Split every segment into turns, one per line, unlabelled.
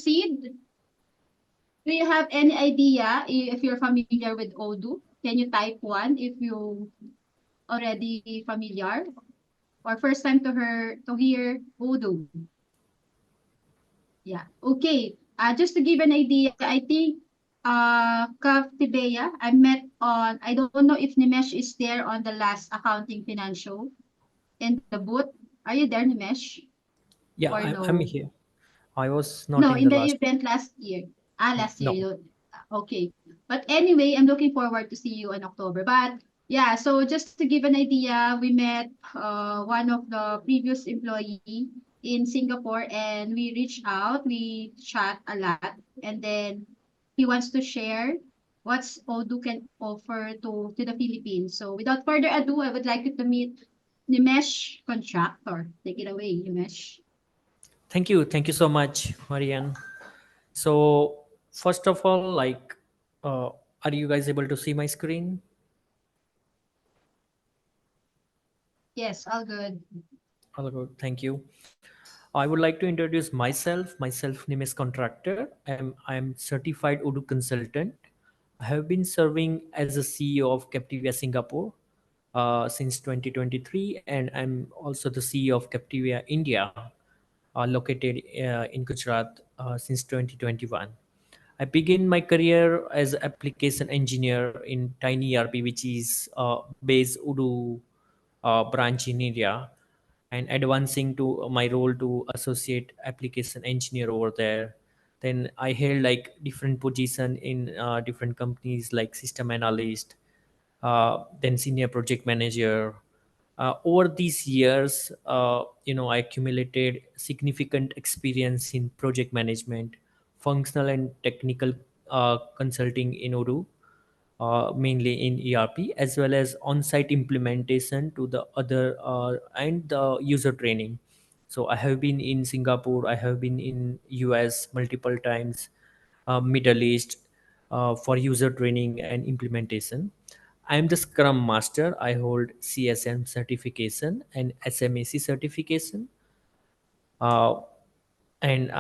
proceed? Do you have any idea if you're familiar with Odoo? Can you type one if you already familiar or first time to hear Odoo? Yeah. Okay. Just to give an idea, I think Kav Tibeya, I met on, I don't know if Nimesh is there on the last accounting financial in the booth. Are you there, Nimesh?
Yeah,
Or
I'm
no?
here. I was not
No,
in
in
the
the
last.
event last year. Last year.
No.
Okay. But anyway, I'm looking forward to see you in October. But yeah, so just to give an idea, we met one of the previous employee in Singapore and we reached out, we chat a lot, and then he wants to share what's Odoo can offer to the Philippines. So without further ado, I would like you to meet Nimesh Contractor. Take it away, Nimesh.
Thank you. Thank you so much, Marianne. So, first of all, uh, are you guys able to see my screen?
Yes, all good.
All good. Thank you. I would like to introduce myself. Myself name is Contractor. I'm certified Odoo consultant. I have been serving as a CEO of Captivia Singapore since 2023, and I'm also the CEO of Captivia India, located in Gujarat since 2021. I began my career as application engineer in Tiny ERP, which is based Odoo branch in India, and advancing to my role to associate application engineer over there. Then I held like different position in different companies like system analyst, then senior project manager. Over these years, I accumulated significant experience in project management, functional and technical consulting in Odoo, mainly in ERP, as well as on-site implementation to the other and the user training. So I have been in Singapore, I have been in US multiple times, Middle East for user training and implementation. I am the Scrum Master. I hold CSM certification and SMAC certification, uh, and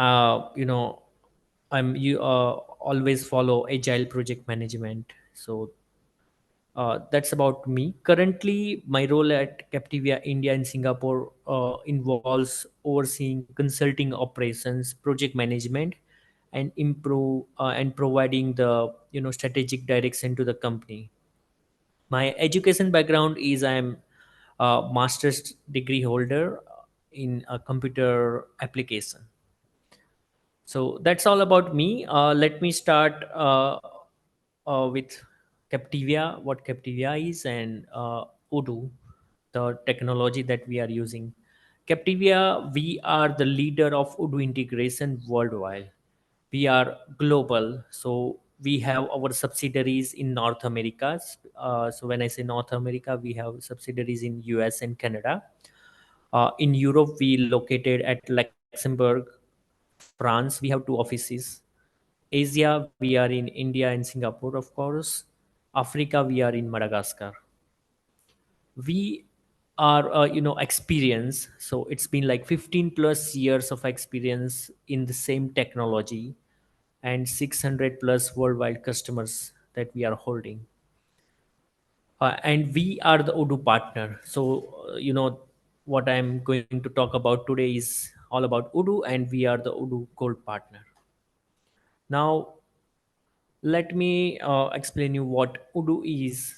you always follow agile project management. So that's about me. Currently, my role at Captivia India and Singapore involves overseeing consulting operations, project management, and improve and providing the strategic direction to the company. My education background is I'm a master's degree holder in a computer application. So that's all about me. Let me start with Captivia, what Captivia is, and Odoo, the technology that we are using. Captivia, we are the leader of Odoo integration worldwide. We are global, so we have our subsidiaries in North America. So when I say North America, we have subsidiaries in US and Canada. In Europe, we located at Luxembourg. France, we have two offices. Asia, we are in India and Singapore, of course. Africa, we are in Madagascar. We are, experience. So it's been like 15 plus years of experience in the same technology and 600 plus worldwide customers that we are holding. And we are the Odoo partner. So, what I'm going to talk about today is all about Odoo, and we are the Odoo Gold partner. Now, let me explain you what Odoo is.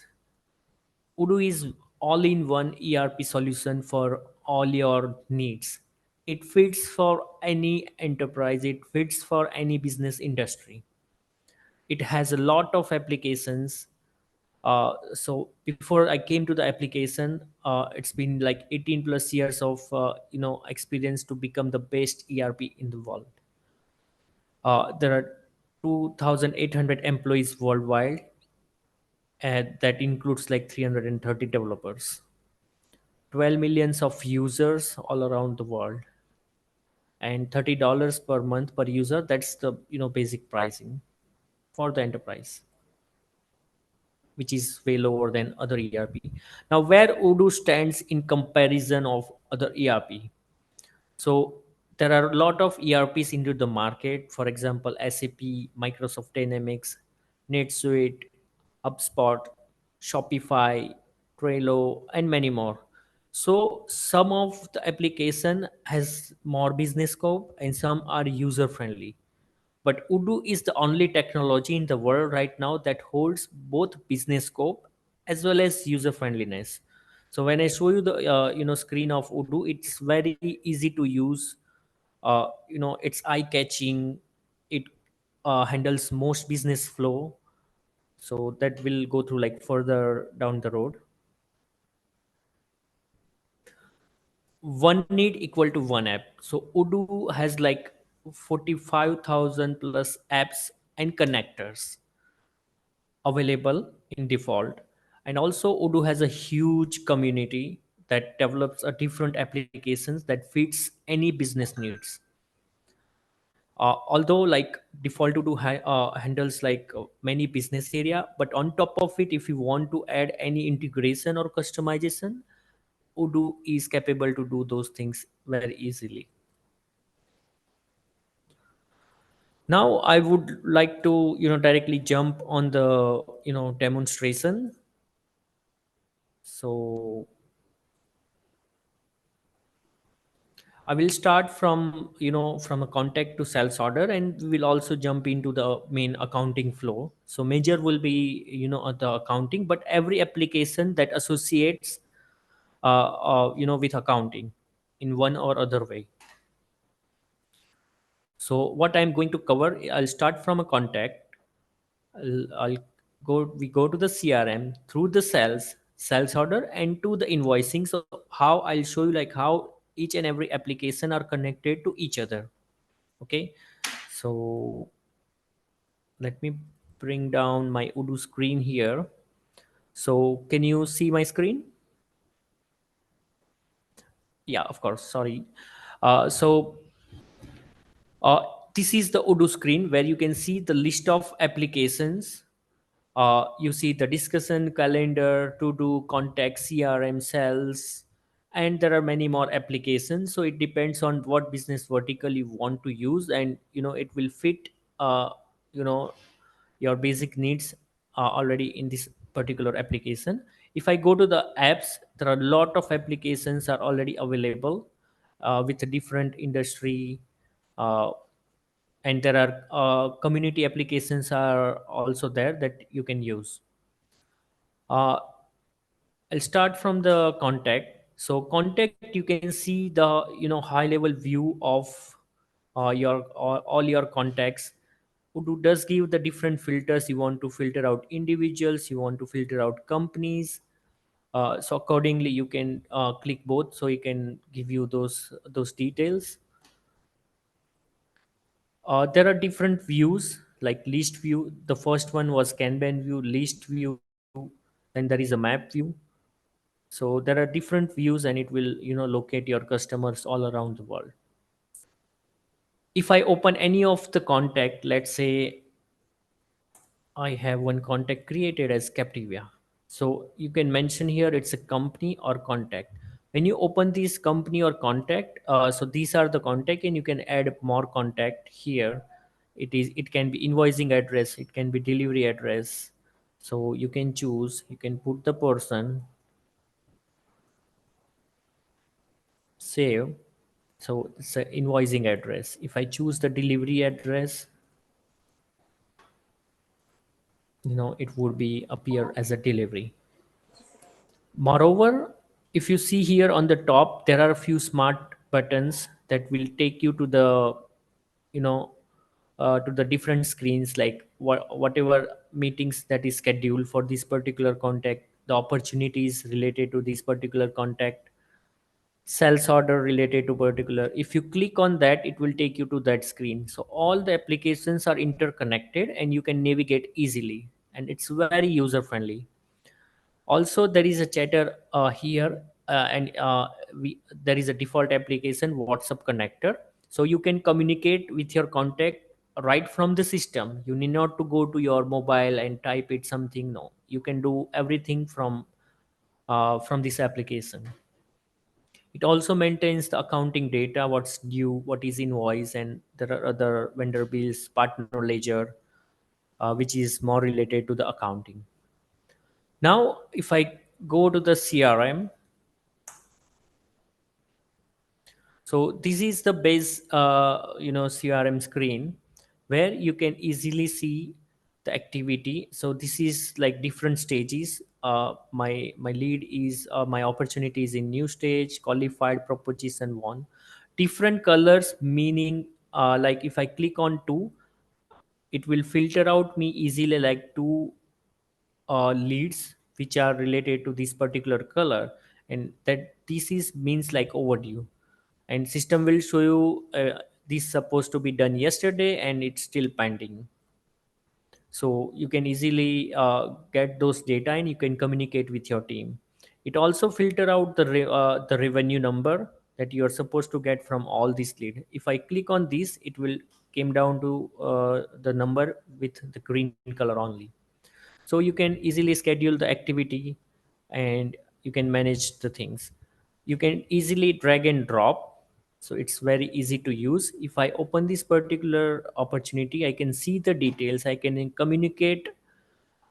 Odoo is all-in-one ERP solution for all your needs. It fits for any enterprise. It fits for any business industry. It has a lot of applications. So before I came to the application, it's been like 18 plus years of experience to become the best ERP in the world. There are 2,800 employees worldwide, and that includes like 330 developers, 12 millions of users all around the world, and $30 per month per user. That's the basic pricing for the enterprise, which is way lower than other ERP. Now, where Odoo stands in comparison of other ERP. So There are a lot of ERPs into the market. For example, SAP, Microsoft Dynamics, NetSuite, HubSpot, Shopify, Trello, and many more. So some of the application has more business scope and some are user friendly. But Odoo is the only technology in the world right now that holds both business scope as well as user friendliness. So when I show you the screen of Odoo, it's very easy to use. It's eye catching. It handles most business flow. So that will go through like further down the road. One need equal to one app. So Odoo has like 45,000 plus apps and connectors available in default. And also Odoo has a huge community that develops a different applications that fits any business needs. Although like default Odoo handles like many business area, but on top of it, if you want to add any integration or customization, Odoo is capable to do those things very easily. Now I would like to directly jump on the demonstration. So I will start from from a contact to sales order, and we will also jump into the main accounting flow. So major will be the accounting, but every application that associates with accounting in one or other way. So what I'm going to cover, I'll start from a contact. I'll go. We go to the CRM through the sales order, and to the invoicing. So how I'll show you like how each and every application are connected to each other. Okay, so let me bring down my Odoo screen here. So can you see my screen? Yeah, of course. Sorry. So uh, this is the Odoo screen where you can see the list of applications. You see the discussion, calendar, to do, contact, CRM, sales, and there are many more applications. So it depends on what business vertical you want to use, and it will fit you know your basic needs already in this particular application. If I go to the apps, there are a lot of applications are already available with a different industry. uh, and there are community applications are also there that you can use. uh, I'll start from the contact. So contact, you can see the high level view of your all your contacts. Udo does give the different filters. You want to filter out individuals, you want to filter out companies. So accordingly you can click both, so you can give you those details. There are different views like list view. The first one was Kanban view, list view, then there is a map view. So there are different views, and it will locate your customers all around the world. If I open any of the contact, let's say I have one contact created as Captivia. So you can mention here it's a company or contact. When you open this company or contact, so these are the contact, and you can add more contact here. It can be invoicing address, it can be delivery address. So you can choose, you can put the person, save. So it's an invoicing address. If I choose the delivery address, it would be appear as a delivery. Moreover, if you see here on the top, there are a few smart buttons that will take you to the, you know, to the different screens, like whatever meetings that is scheduled for this particular contact, the opportunities related to this particular contact, sales order related to particular. If you click on that, it will take you to that screen. So all the applications are interconnected, and you can navigate easily, and it's very user friendly. Also there is a chatter here, and there is a default application WhatsApp connector. So you can communicate with your contact right from the system. You need not to go to your mobile and type it something. No, you can do everything from this application. It also maintains the accounting data, what's due, what is invoice, and there are other vendor bills, partner ledger, which is more related to the accounting. Now, if I go to the CRM, so this is the base, CRM screen where you can easily see the activity. So this is like different stages. My lead is my opportunity is in new stage, qualified, proposition one. Different colors meaning like if I click on two, it will filter out me easily like two leads which are related to this particular color, and that this is means like overdue, and system will show you this supposed to be done yesterday and it's still pending. So you can easily get those data and you can communicate with your team. It also filter out the revenue number that you are supposed to get from all these lead. If I click on this, it will came down to the number with the green color only. So you can easily schedule the activity and you can manage the things. You can easily drag and drop, so it's very easy to use. If I open this particular opportunity, I can see the details, I can communicate,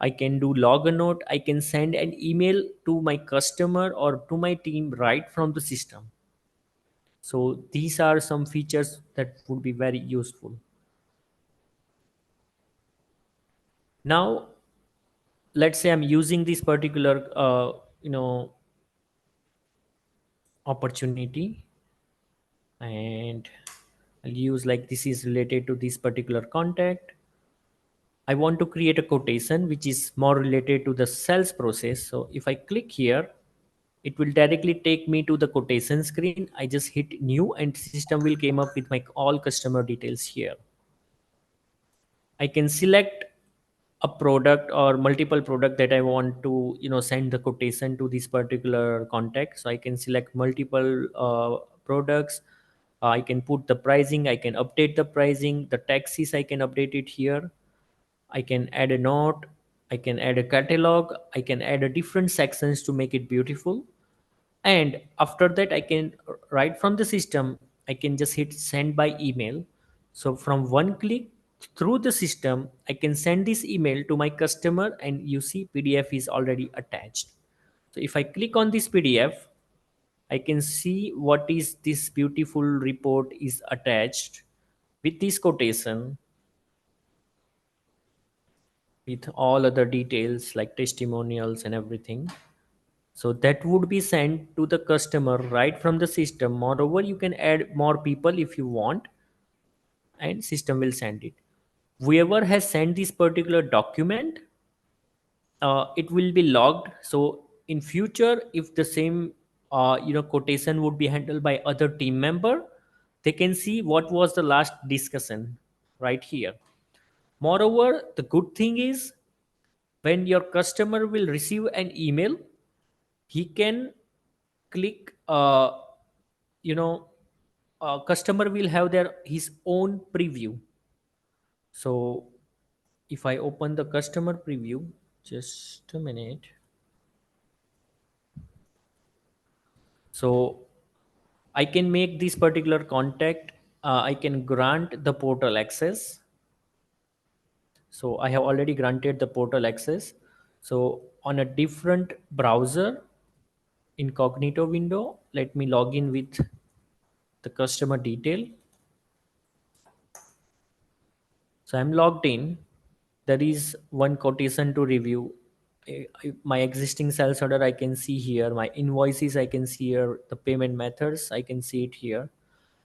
I can do log a note, I can send an email to my customer or to my team right from the system. So these are some features that would be very useful. Now let's say I'm using this particular opportunity, and I'll use like this is related to this particular contact. I want to create a quotation which is more related to the sales process. So if I click here, it will directly take me to the quotation screen. I just hit new and system will came up with my all customer details here. I can select a product or multiple product that I want to send the quotation to this particular contact. So I can select multiple products. I can put the pricing, I can update the pricing, the taxes I can update it here. I can add a note, I can add a catalog, I can add a different sections to make it beautiful. And after that I can write from the system, I can just hit send by email. So from one click through the system, I can send this email to my customer, and you see PDF is already attached. So if I click on this PDF, I can see what is this beautiful report is attached with this quotation, with all other details like testimonials and everything. So that would be sent to the customer right from the system. Moreover, you can add more people if you want, and system will send it. Whoever has sent this particular document, it will be logged. So in future, if the same quotation would be handled by other team member, they can see what was the last discussion right here. Moreover, the good thing is when your customer will receive an email, he can click you know customer will have their his own preview. So if I open the customer preview, just a minute. So I can make this particular contact, I can grant the portal access. So I have already granted the portal access. So on a different browser, incognito window, let me log in with the customer detail. So I'm logged in. There is one quotation to review. My existing sales order I can see here. My invoices I can see here. The payment methods I can see it here.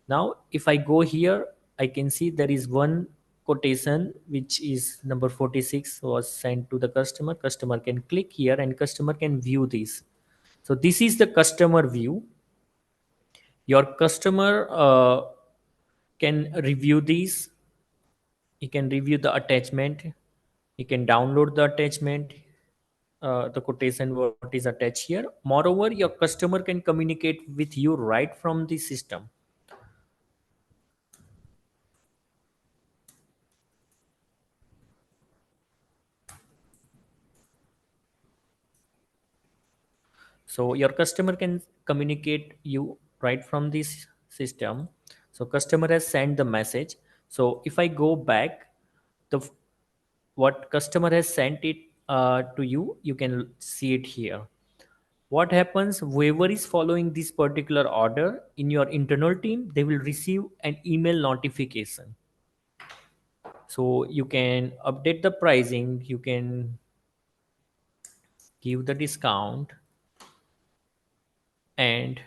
Now, if I go here, I can see there is one quotation which is number 46 was sent to the customer. Customer can click here and customer can view this. So this is the customer view. Your customer can review these. He can review the attachment. He can download the attachment, the quotation what is attached here. Moreover, your customer can communicate with you right from the system. So your customer can communicate you right from this system. So customer has sent the message. So if I go back, the what customer has sent it to you, you can see it here. What happens, whoever is following this particular order in your internal team, they will receive an email notification. So you can update the pricing, you can give the discount, and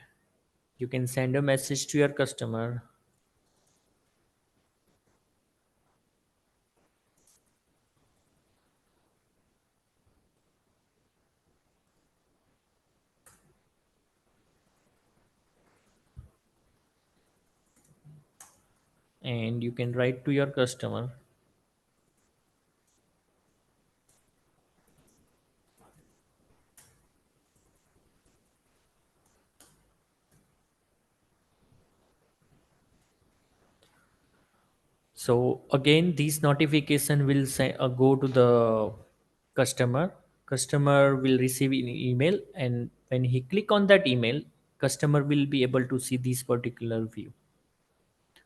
you can send a message to your customer. And you can write to your customer. So again, these notification will say, go to the customer. Customer will receive an email, and when he click on that email, customer will be able to see this particular view.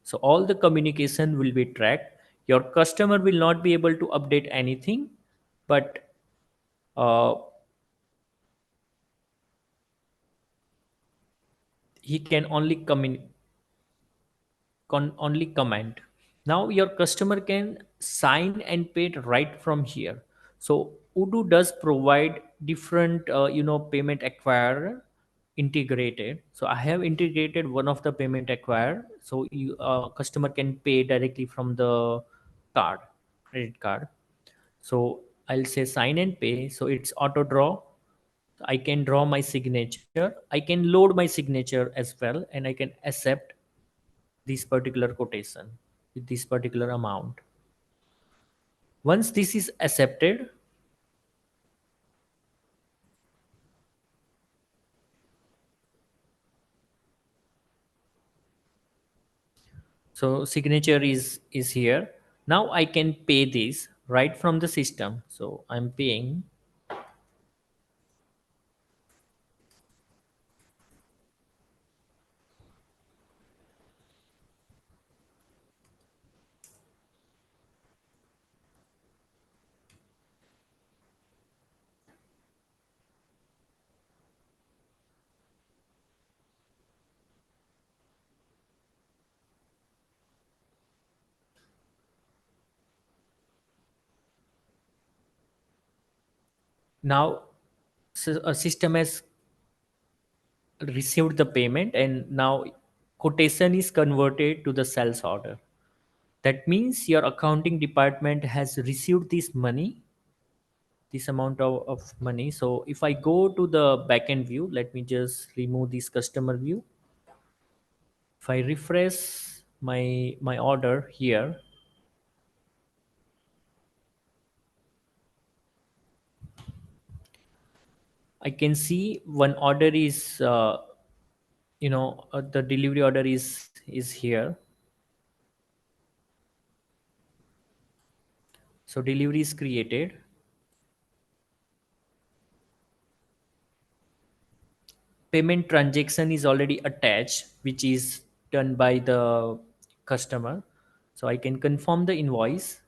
So all the communication will be tracked. Your customer will not be able to update anything, but uh, he can only only comment. Now your customer can sign and pay it right from here. So Udo does provide different payment acquirer integrated. So I have integrated one of the payment acquirer, so you customer can pay directly from the card, credit card. So I'll say sign and pay, so it's auto draw. I can draw my signature, I can load my signature as well, and I can accept this particular quotation with this particular amount. Once this is accepted, so signature is here. Now I can pay this right from the system. So I'm paying. Now a system has received the payment, and now quotation is converted to the sales order. That means your accounting department has received this money, this amount of money. So if I go to the backend view, let me just remove this customer view. If I refresh my order here, I can see one order is the delivery order is here. So delivery is created. Payment transaction is already attached, which is done by the customer. So I can confirm the invoice,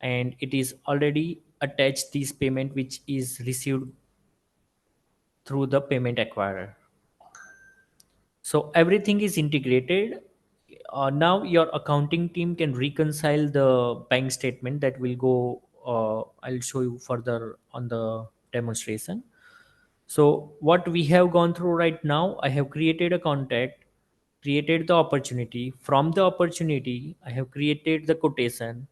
and it is already attached this payment which is received through the payment acquirer. So everything is integrated. Now your accounting team can reconcile the bank statement that will go. I'll show you further on the demonstration. So what we have gone through right now, I have created a contact, created the opportunity. From the opportunity, I have created the quotation.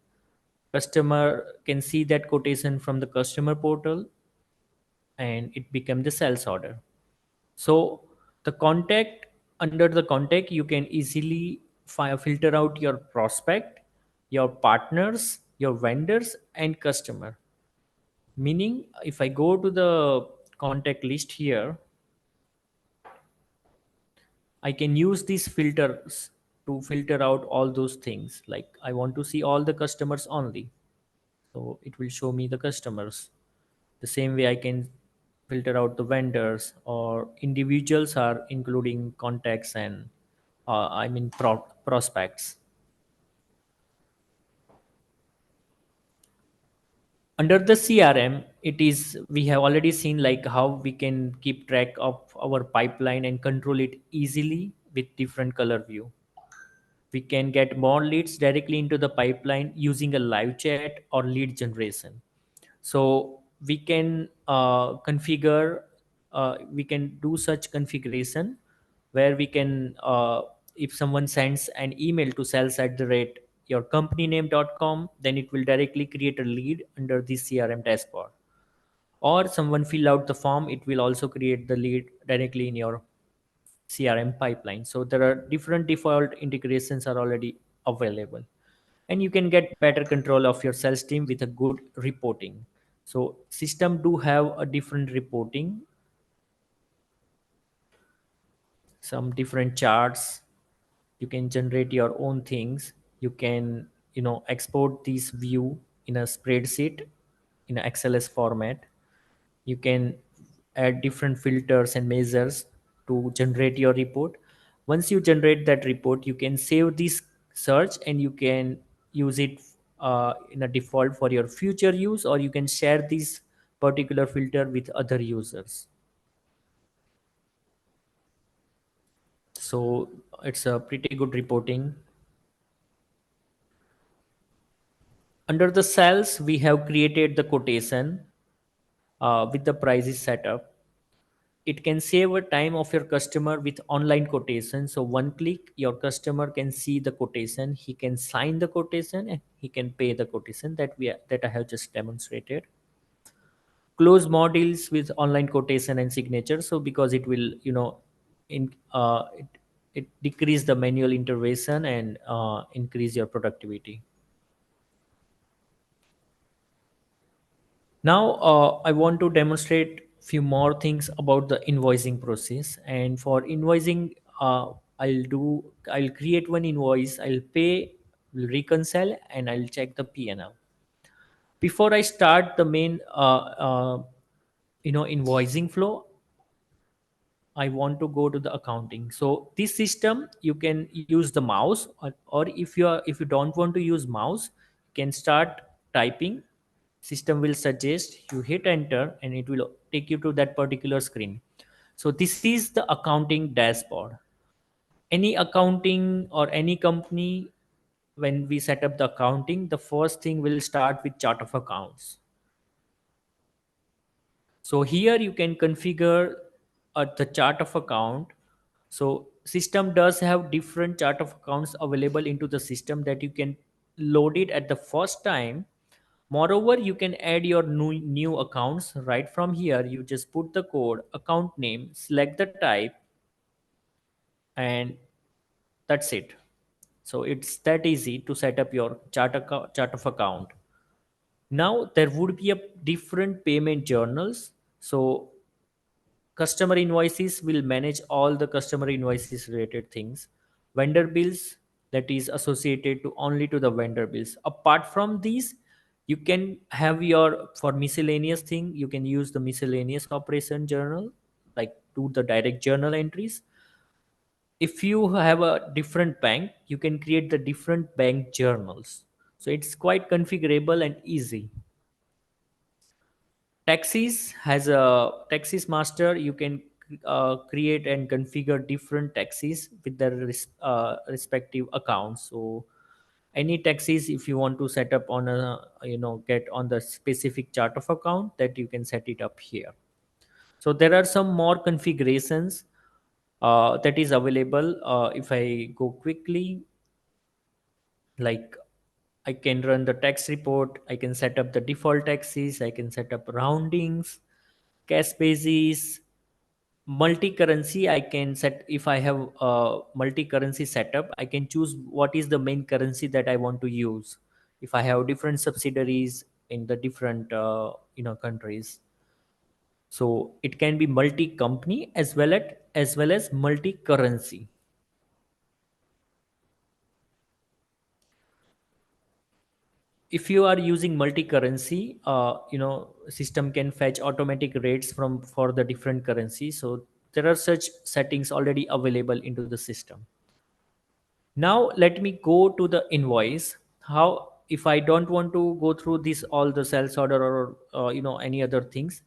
Customer can see that quotation from the customer portal, and it became the sales order. So the contact, under the contact, you can easily filter out your prospect, your partners, your vendors, and customer. Meaning, if I go to the contact list here, I can use these filters to filter out all those things. Like I want to see all the customers only. So it will show me the customers. The same way I can filter out the vendors, or individuals are including contacts and prospects. Under the CRM, it is, we have already seen like how we can keep track of our pipeline and control it easily with different color view. We can get more leads directly into the pipeline using a live chat or lead generation. So we can configure, we can do such configuration where we can, if someone sends an email to sales at the rate yourcompanyname.com, then it will directly create a lead under the CRM dashboard. Or someone fill out the form, it will also create the lead directly in your CRM pipeline. So there are different default integrations are already available, and you can get better control of your sales team with a good reporting. So system do have a different reporting, some different charts. You can generate your own things. You can, export this view in a spreadsheet in a XLS format. You can add different filters and measures to generate your report. Once you generate that report, you can save this search and you can use it in a default for your future use, or you can share this particular filter with other users. So it's a pretty good reporting. Under the cells, we have created the quotation with the prices set up. It can save a time of your customer with online quotation. So one click, your customer can see the quotation, he can sign the quotation, and he can pay the quotation that I have just demonstrated. Close more deals with online quotation and signature. So because it will, it decrease the manual intervention and increase your productivity. Now, I want to demonstrate few more things about the invoicing process. And for invoicing, I'll create one invoice, I'll pay, will reconcile, and I'll check the P&L. Before I start the main, invoicing flow, I want to go to the accounting. So this system, you can use the mouse, or if you don't want to use mouse, you can start typing. System will suggest you hit enter and it will take you to that particular screen. So this is the accounting dashboard. Any accounting or any company, when we set up the accounting, the first thing will start with chart of accounts. So here you can configure the chart of account. So system does have different chart of accounts available into the system that you can load it at the first time. Moreover, you can add your new accounts right from here. You just put the code, account name, select the type, and that's it. So it's that easy to set up your chart of account. Now there would be a different payment journals. So customer invoices will manage all the customer invoices related things. Vendor bills, that is associated to only to the vendor bills. Apart from these, you can have your, for miscellaneous thing, you can use the miscellaneous operation journal, like do the direct journal entries. If you have a different bank, you can create the different bank journals. So it's quite configurable and easy. Taxis has a taxis master. You can create and configure different taxis with their respective accounts. So any taxis, if you want to set up on a, get on the specific chart of account, that you can set it up here. So there are some more configurations that is available. If I go quickly, like I can run the tax report, I can set up the default taxes, I can set up roundings, cash basis, multi-currency. I can set, if I have a multi-currency setup, I can choose what is the main currency that I want to use if I have different subsidiaries in the different countries. So it can be multi-company as well as multi-currency. if you are using multi-currency, system can fetch automatic rates from for the different currencies. So there are such settings already available into the system. Now let me go to the invoice. How, if I don't want to go through this all the sales order or any other things,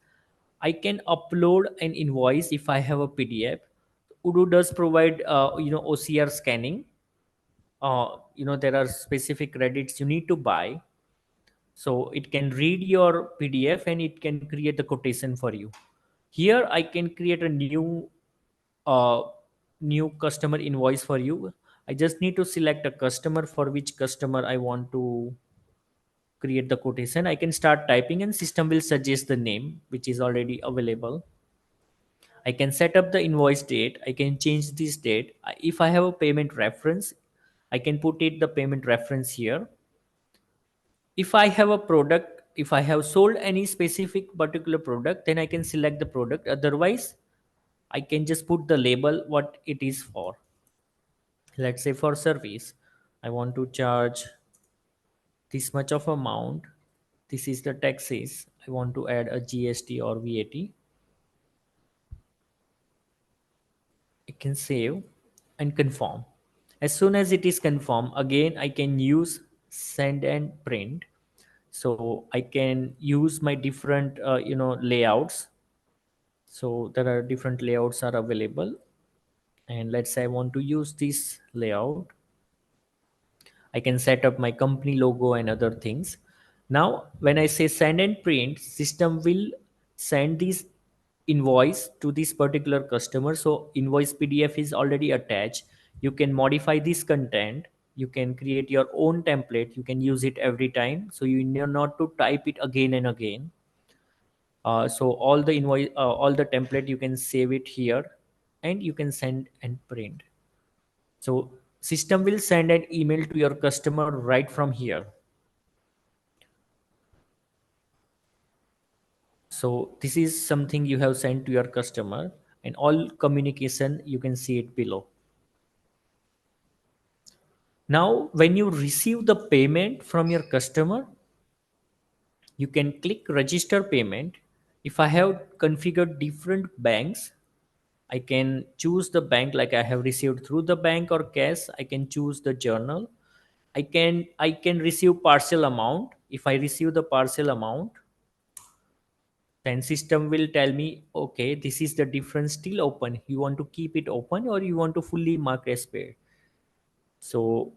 I can upload an invoice if I have a PDF. Udo does provide OCR scanning. There are specific credits you need to buy, so it can read your PDF and it can create the quotation for you. Here I can create a uh, new customer invoice for you. I just need to select a customer for which customer I want to create the quotation. I can start typing and system will suggest the name which is already available. I can set up the invoice date. I can change this date. If I have a payment reference, I can put it the payment reference here. If I have a product, if I have sold any specific particular product, then I can select the product. Otherwise, I can just put the label what it is for. Let's say for service, I want to charge this much of amount. This is the taxes. I want to add a GST or VAT. I can save and confirm. As soon as it is confirmed, again I can use send and print. So I can use my different layouts. So there are different layouts are available, and let's say I want to use this layout. I can set up my company logo and other things. Now, when I say send and print, system will send this invoice to this particular customer. So invoice PDF is already attached. You can modify this content. You can create your own template. You can use it every time. So you need not to type it again and again. So all the invoice, all the template, you can save it here, and you can send and print. So system will send an email to your customer right from here. So this is something you have sent to your customer, and all communication you can see it below. Now, when you receive the payment from your customer, you can click register payment. If I have configured different banks, I can choose the bank, like I have received through the bank or cash. I can choose the journal. I can receive partial amount. If I receive the partial amount, then system will tell me, okay, this is the difference still open. You want to keep it open or you want to fully mark as paid. So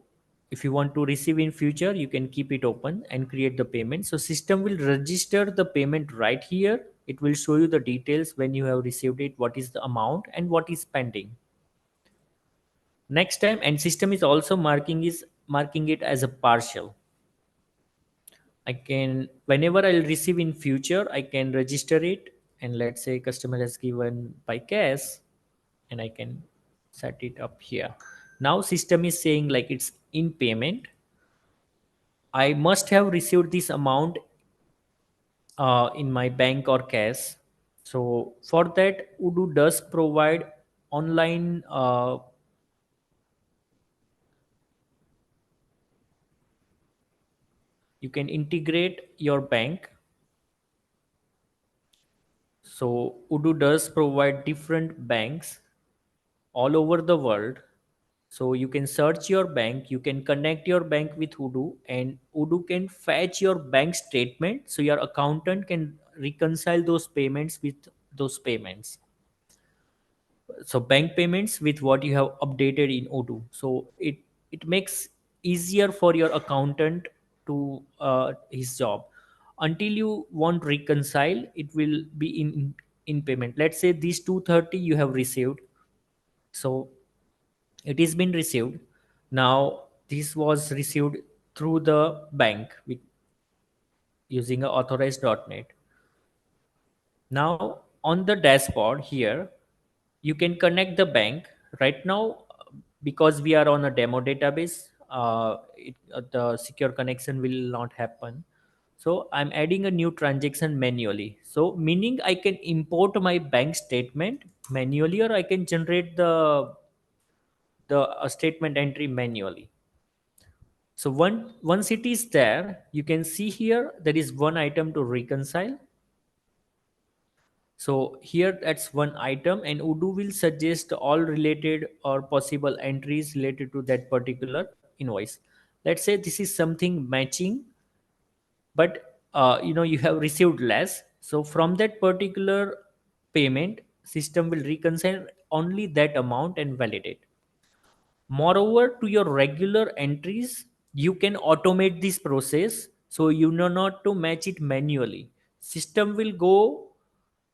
if you want to receive in future, you can keep it open and create the payment. So system will register the payment right here. It will show you the details when you have received it, what is the amount and what is pending. Next time, and system is also marking it as a partial. I can, whenever I'll receive in future, I can register it, and let's say customer has given by cash, and I can set it up here. Now system is saying like it's in payment. I must have received this amount in my bank or cash. So for that, Udo does provide online. You can integrate your bank. So Udo does provide different banks all over the world. So you can search your bank, you can connect your bank with Udo, and Udo can fetch your bank statement. So your accountant can reconcile those payments with those payments. So bank payments with what you have updated in Odoo. So it makes easier for your accountant to his job. Until you want reconcile, it will be in payment. Let's say these 230 you have received. So it is been received. Now this was received through the bank with using a authorized.net. Now on the dashboard here, you can connect the bank right now. Because we are on a demo database, the secure connection will not happen. So I'm adding a new transaction manually. So meaning I can import my bank statement manually, or I can generate the statement entry manually. So once it is there, you can see here there is one item to reconcile. So here that's one item, and Odoo will suggest all related or possible entries related to that particular invoice. Let's say this is something matching, but you have received less. So from that particular payment, system will reconcile only that amount and validate. Moreover, to your regular entries, you can automate this process, so you know not to match it manually. System will go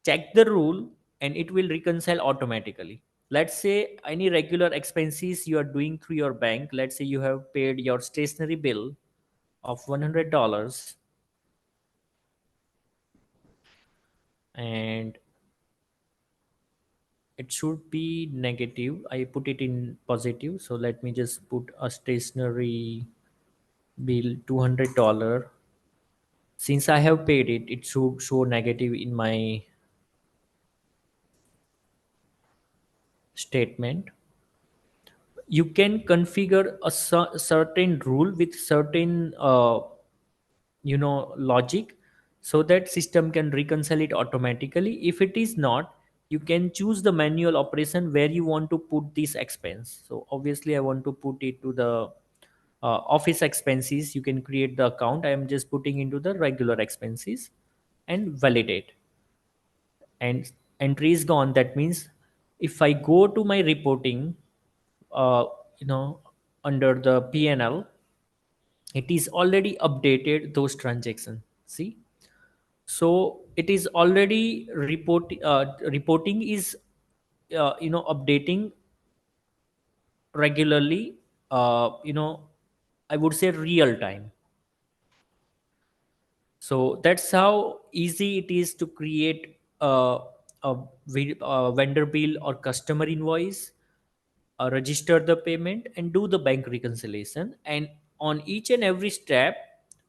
check the rule and it will reconcile automatically. Let's say any regular expenses you are doing through your bank. Let's say you have paid your stationery bill of $100, and it should be negative. I put it in positive, so let me just put a stationery bill $200. Since I have paid it, it should show negative in my statement. You can configure a certain rule with certain logic, so that system can reconcile it automatically. If it is not, you can choose the manual operation where you want to put this expense. So obviously I want to put it to the office expenses. You can create the account. I am just putting into the regular expenses and validate, and entry is gone. That means if I go to my reporting, uh, you know under the PNL, it is already updated those transactions. See, so it is already reporting is updating regularly, I would say real time. So that's how easy it is to create a vendor bill or customer invoice, register the payment, and do the bank reconciliation. And on each and every step,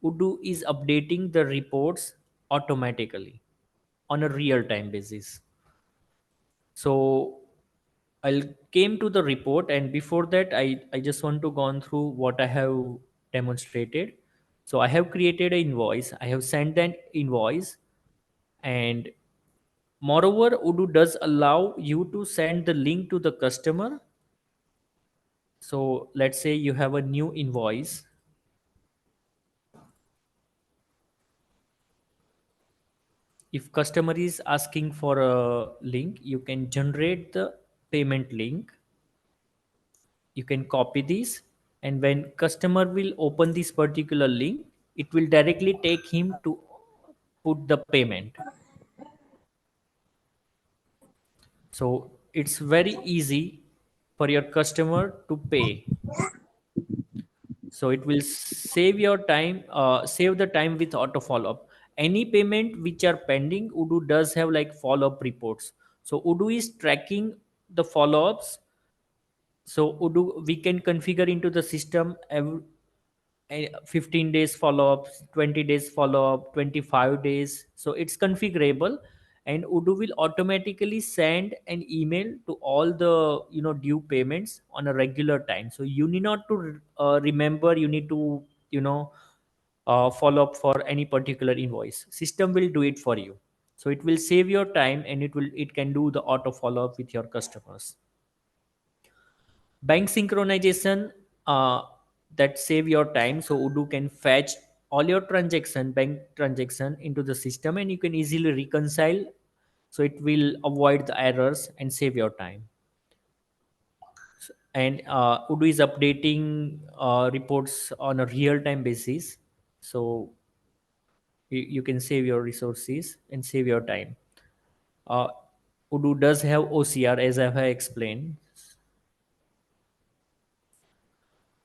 Udo is updating the reports automatically on a real time basis. So I'll came to the report, and before that, I just want to go on through what I have demonstrated. So I have created an invoice. I have sent that invoice, and moreover, Udo does allow you to send the link to the customer. So let's say you have a new invoice. If customer is asking for a link, you can generate the payment link. You can copy this, and when customer will open this particular link, it will directly take him to put the payment. So it's very easy for your customer to pay. So it will save the time with auto follow up. Any payment which are pending, Udo does have like follow up reports. So Udo is tracking the follow ups. So Udo, we can configure into the system 15 days follow up, 20 days follow up, 25 days. So it's configurable, and Udo will automatically send an email to all the due payments on a regular time. So you need not to remember. You need to follow up for any particular invoice. System will do it for you. So it will save your time, and it can do the auto follow up with your customers. Bank synchronization, that save your time. So Udo can fetch all your bank transaction into the system, and you can easily reconcile. So it will avoid the errors and save your time. And Udo is updating reports on a real time basis. So you can save your resources and save your time. uh, Udo does have OCR, as I have explained.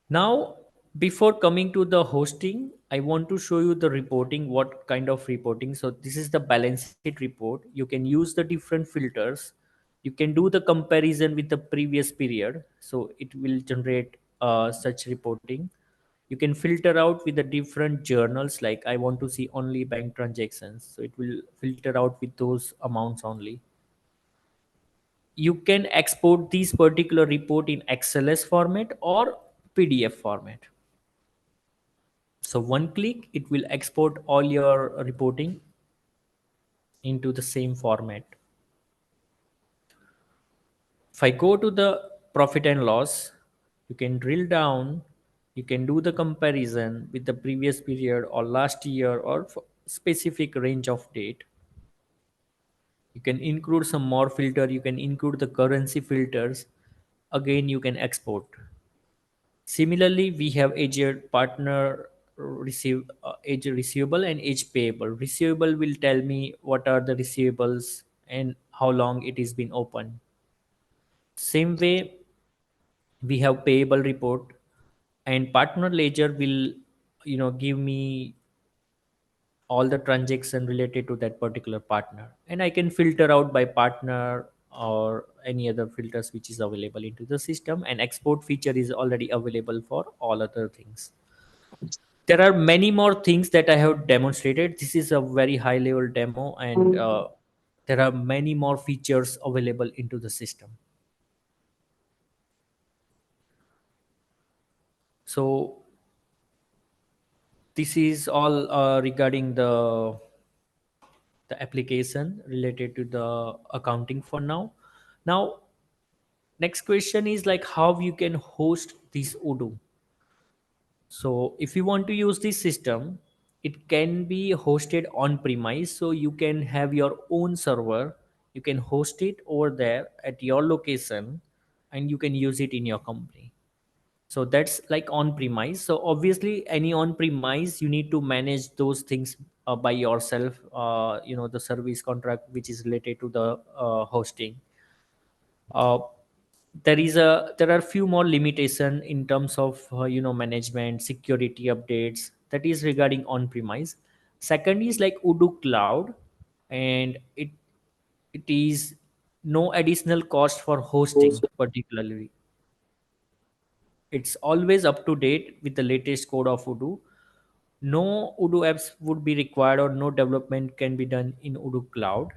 Now, before coming to the hosting, I want to show you the reporting, what kind of reporting. So this is the balance sheet report. You can use the different filters. You can do the comparison with the previous period. So it will generate such reporting. You can filter out with the different journals. Like I want to see only bank transactions. So it will filter out with those amounts only. You can export this particular report in XLS format or PDF format. So one click, it will export all your reporting into the same format. If I go to the profit and loss, you can drill down, you can do the comparison with the previous period or last year or specific range of date. You can include some more filter, you can include the currency filters. Again, you can export. Similarly, we have aged partner age receivable and age payable. Receivable will tell me what are the receivables and how long it has been open. Same way, we have payable report, and partner ledger will give me all the transaction related to that particular partner, and I can filter out by partner or any other filters which is available into the system, and export feature is already available for all other things. There are many more things that I have demonstrated. This is a very high level demo, and there are many more features available into the system. So this is all regarding the application related to the accounting for now. Now, next question is like how you can host this Odoo. So if you want to use this system, it can be hosted on premise. So you can have your own server. You can host it over there at your location, and you can use it in your company. So that's like on premise. So obviously, any on premise, you need to manage those things by yourself. The service contract which is related to the hosting. uh, there are few more limitation in terms of management, security updates, that is regarding on premise. Second is like Odoo cloud, and it is no additional cost for hosting. Particularly, it's always up to date with the latest code of Odoo. No Odoo apps would be required, or no development can be done in Odoo cloud.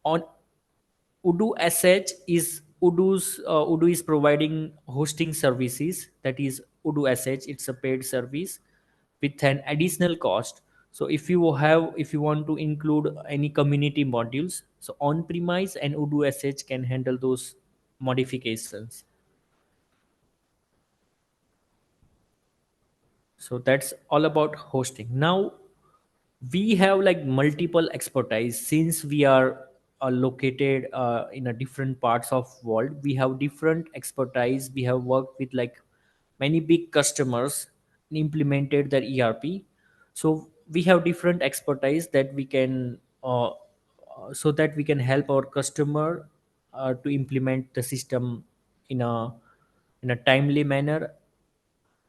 On Odoo SH is Odoo is providing hosting services, that is Odoo SH. It's a paid service with an additional cost. So if you want to include any community modules, so on premise and Odoo SH can handle those modifications. So that's all about hosting. Now we have like multiple expertise, since we are located in a different parts of world. We have different expertise. We have worked with like many big customers and implemented their ERP. So we have different expertise that we can so that we can help our customer to implement the system in a timely manner.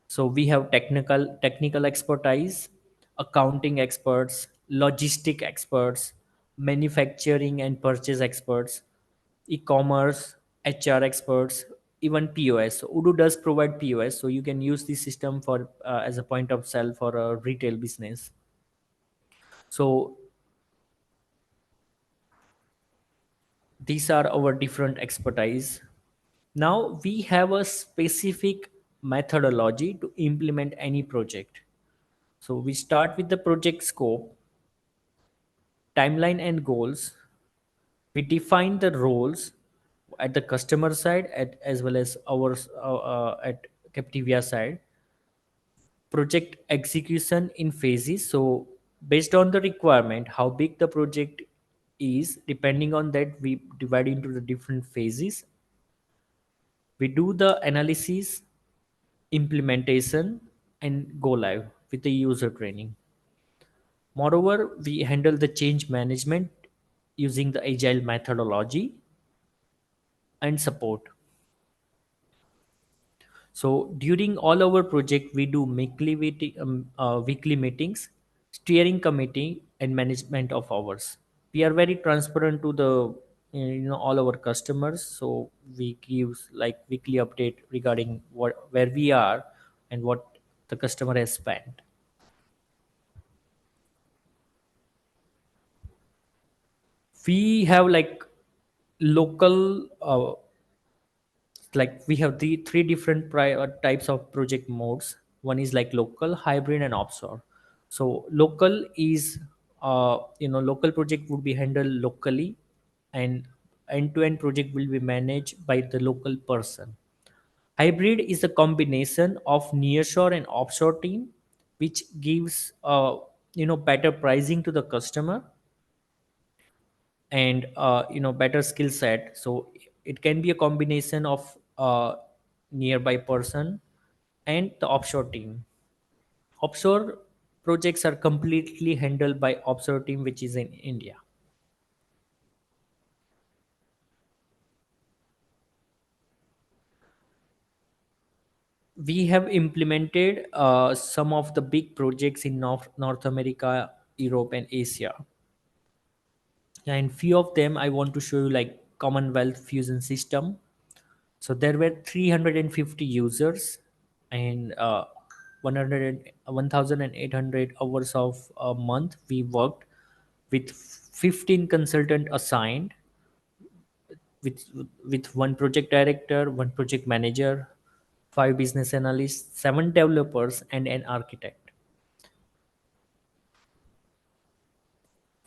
So we have technical expertise, accounting experts, logistic experts, manufacturing and purchase experts, e-commerce, HR experts, even POS. So Odoo does provide POS, so you can use this system for as a point of sale for a retail business. So these are our different expertise. Now we have a specific methodology to implement any project. So we start with the project scope, timeline and goals. We define the roles at the customer side as well as ours at Captivia side. Project execution in phases. So based on the requirement, how big the project is, depending on that, we divide into the different phases. We do the analysis, implementation, and go live with the user training. Moreover, we handle the change management using the agile methodology and support. So during all our project, we do weekly meetings, steering committee, and management of hours. We are very transparent to the all our customers. So we give like weekly update regarding where we are and what the customer has spent. We have like local like we have the three different types of project modes. One is like local, hybrid, and offshore. So local is, local project would be handled locally, and end-to-end project will be managed by the local person. Hybrid is a combination of nearshore and offshore team, which gives better pricing to the customer, and better skill set. So it can be a combination of nearby person and the offshore team. Offshore projects are completely handled by offshore team, which is in India. We have implemented some of the big projects in North America, Europe, and Asia. And few of them I want to show you, like Commonwealth Fusion System. So there were 350 users, and 1,800 hours of a month we worked, with 15 consultant assigned, with one project director, one project manager, five business analysts, seven developers, and an architect.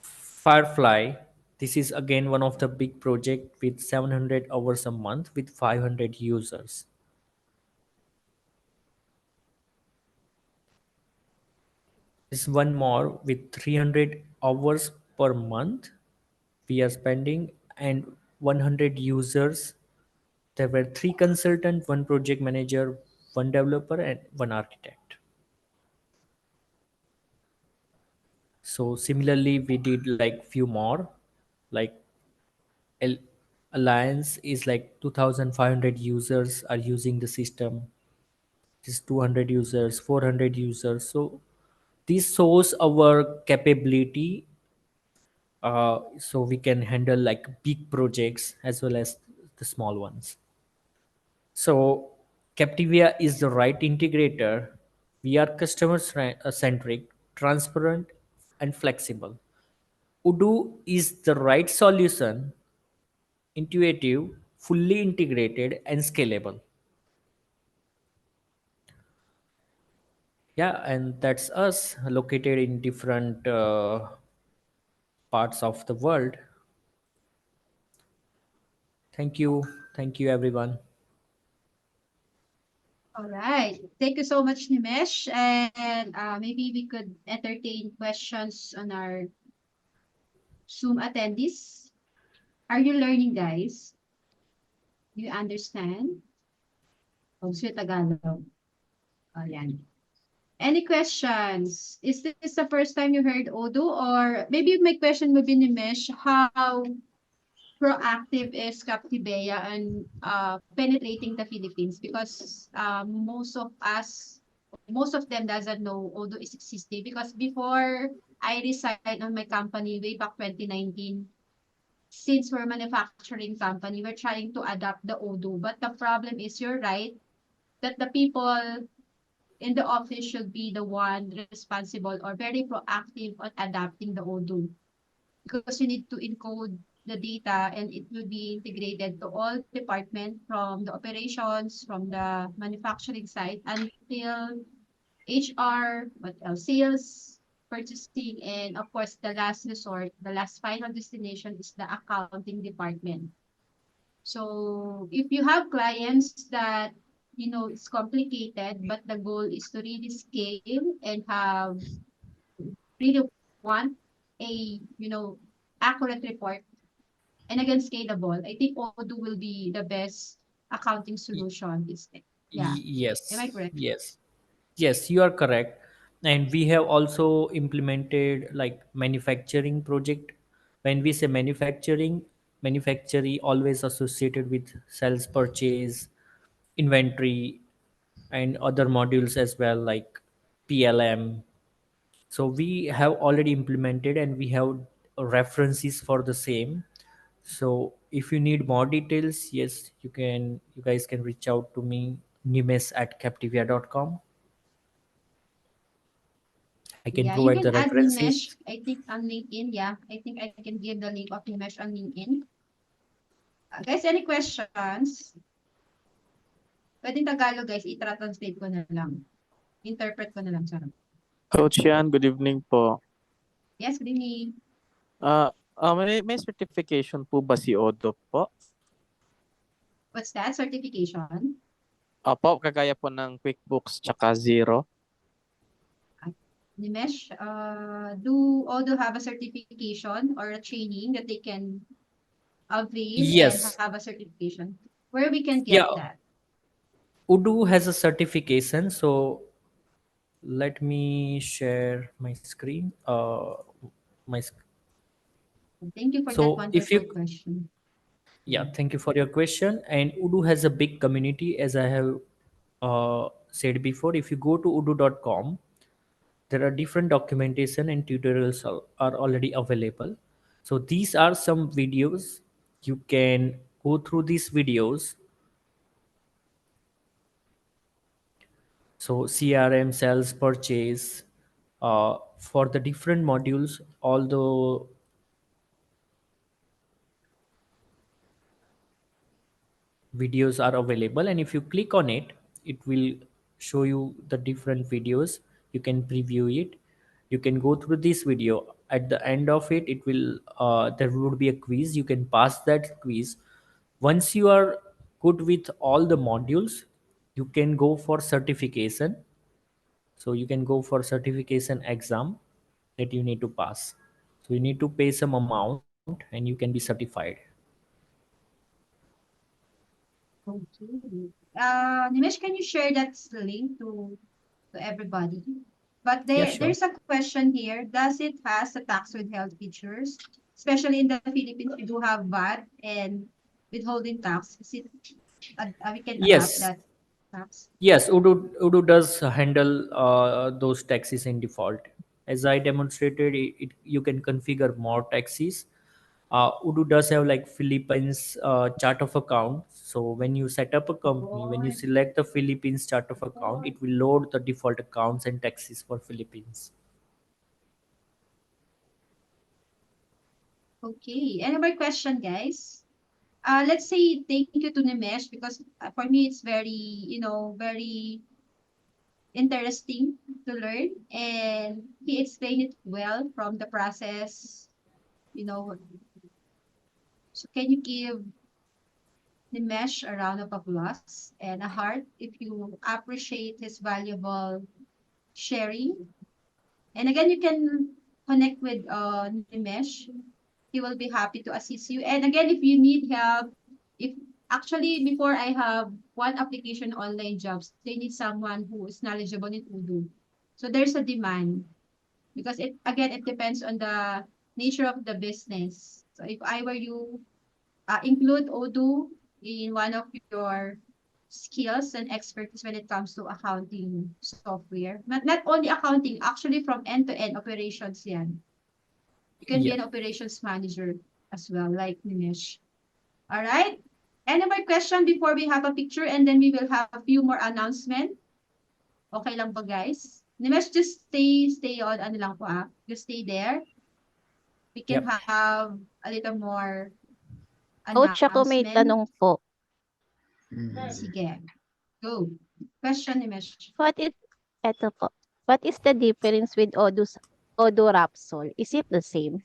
Firefly, this is again one of the big project with 700 hours a month with 500 users. This one more with 300 hours per month we are spending, and 100 users. There were three consultants, one project manager, one developer, and one architect. So similarly, we did like few more, like Al- Alliance is like 2,500 users are using the system. This 200 users, 400 users. So this shows our capability. So we can handle like big projects as well as the small ones. So Captivia is the right integrator. We are customer centric, transparent, and flexible. Odoo is the right solution, intuitive, fully integrated, and scalable. Yeah, and that's us located in different parts of the world. Thank you. Thank you, everyone.
All right. Thank you so much, Nimesh. And maybe we could entertain questions on our Zoom attendees. Are you learning, guys? Do you understand? Huwag Tagalog. Oh, yan. Any questions? Is this the first time you heard Odoo? Or maybe my question would be, Nimesh, how proactive is Captivea and penetrating the Philippines? Because most of them doesn't know Odoo is existing. Because before I resigned on my company way back 2019, since we're a manufacturing company, we're trying to adapt the Odoo. But the problem is, you're right, that the people in the office should be the one responsible or very proactive on adapting the Odoo, because you need to encode the data and it will be integrated to all department, from the operations, from the manufacturing side until HR, what else, sales, purchasing, and of course the last resort, the last final destination is the accounting department. So if you have clients that, it's complicated, but the goal is to really scale and have really want a, accurate report, and again, scalable, I think Odoo will be the best accounting
Y-
solution. Yeah. Am I
yes,
correct?
yes, yes, you are correct. And we have also implemented like manufacturing project. When we say manufacturing, manufacturing always associated with sales, purchase, inventory, and other modules as well, like PLM. So we have already implemented, and we have references for the same. So if you need more details, yes, you guys can reach out to me, nimes at captivia.com. I can
Yeah, you
provide
can
the
add Nimesh,
references.
I think, on LinkedIn. Yeah, I think I can give the link of Nimesh on LinkedIn. Guys, any questions? Pwedeng Tagalog, guys. I-translate ko na lang. Interpret ko na lang, Sarah.
Coach Yan, good evening po.
Yes, good evening.
May certification po ba si Odo po?
What's that? Certification?
Opo, kagaya po ng QuickBooks tsaka Zero.
Nimesh, do Odo have a certification or a training that they can avail and
Yes.
have a certification? Where we can
Yeah.
get that?
Odoo has a certification, so let me share my screen.
Thank you for
So
that
if
wonderful
you
question.
Yeah, thank you for your question. And Odoo has a big community, as I have said before. If you go to odoo.com, there are different documentation and tutorials are already available. So these are some videos. You can go through these videos. So CRM, sales, purchase, for the different modules, although videos are available, and if you click on it, it will show you the different videos. You can preview it. You can go through this video. At the end of it, it will there would be a quiz. You can pass that quiz. Once you are good with all the modules, you can go for certification. So you can go for certification exam that you need to pass. So you need to pay some amount and you can be certified.
Okay. Nimesh, can you share that link to everybody? But
Yeah, sure.
there's a question here. Does it has the tax withheld features? Especially in the Philippines, we do have VAT and withholding tax. Is it we can adapt
Yes.
that tax?
Yes, Odoo does handle those taxes in default. As I demonstrated, you can configure more taxes. Odoo does have like Philippines chart of account. So when you set up a company, when you select the Philippines chart of account, it will load the default accounts and taxes for Philippines.
Okay. Any more question, guys? Let's say thank you to Nimesh because for me it's very interesting to learn and he explained it well from the process, you know. So can you give Nimesh a round of applause and a heart if you appreciate his valuable sharing? And again, you can connect with Nimesh. He will be happy to assist you. And again, if you need help, if actually before I have one application online jobs, they need someone who is knowledgeable in Odoo. So there's a demand because it depends on the nature of the business. So if I were you, include Odoo in one of your skills and expertise when it comes to accounting software. Not only accounting, actually from end-to-end operations yan. You can be
Yeah.
an operations manager as well, like Nimesh. All right. Any more question before we have a picture and then we will have a few more announcement? Okay lang ba, guys? Nimesh, just stay on, ano lang po Just stay there. We can
Yep.
have a little more
Coach, ako may
announcement.
tanong po.
Sige. Go. Question, Nimesh.
Eto po. What is the difference with Odoo Rapsol? Is it the same?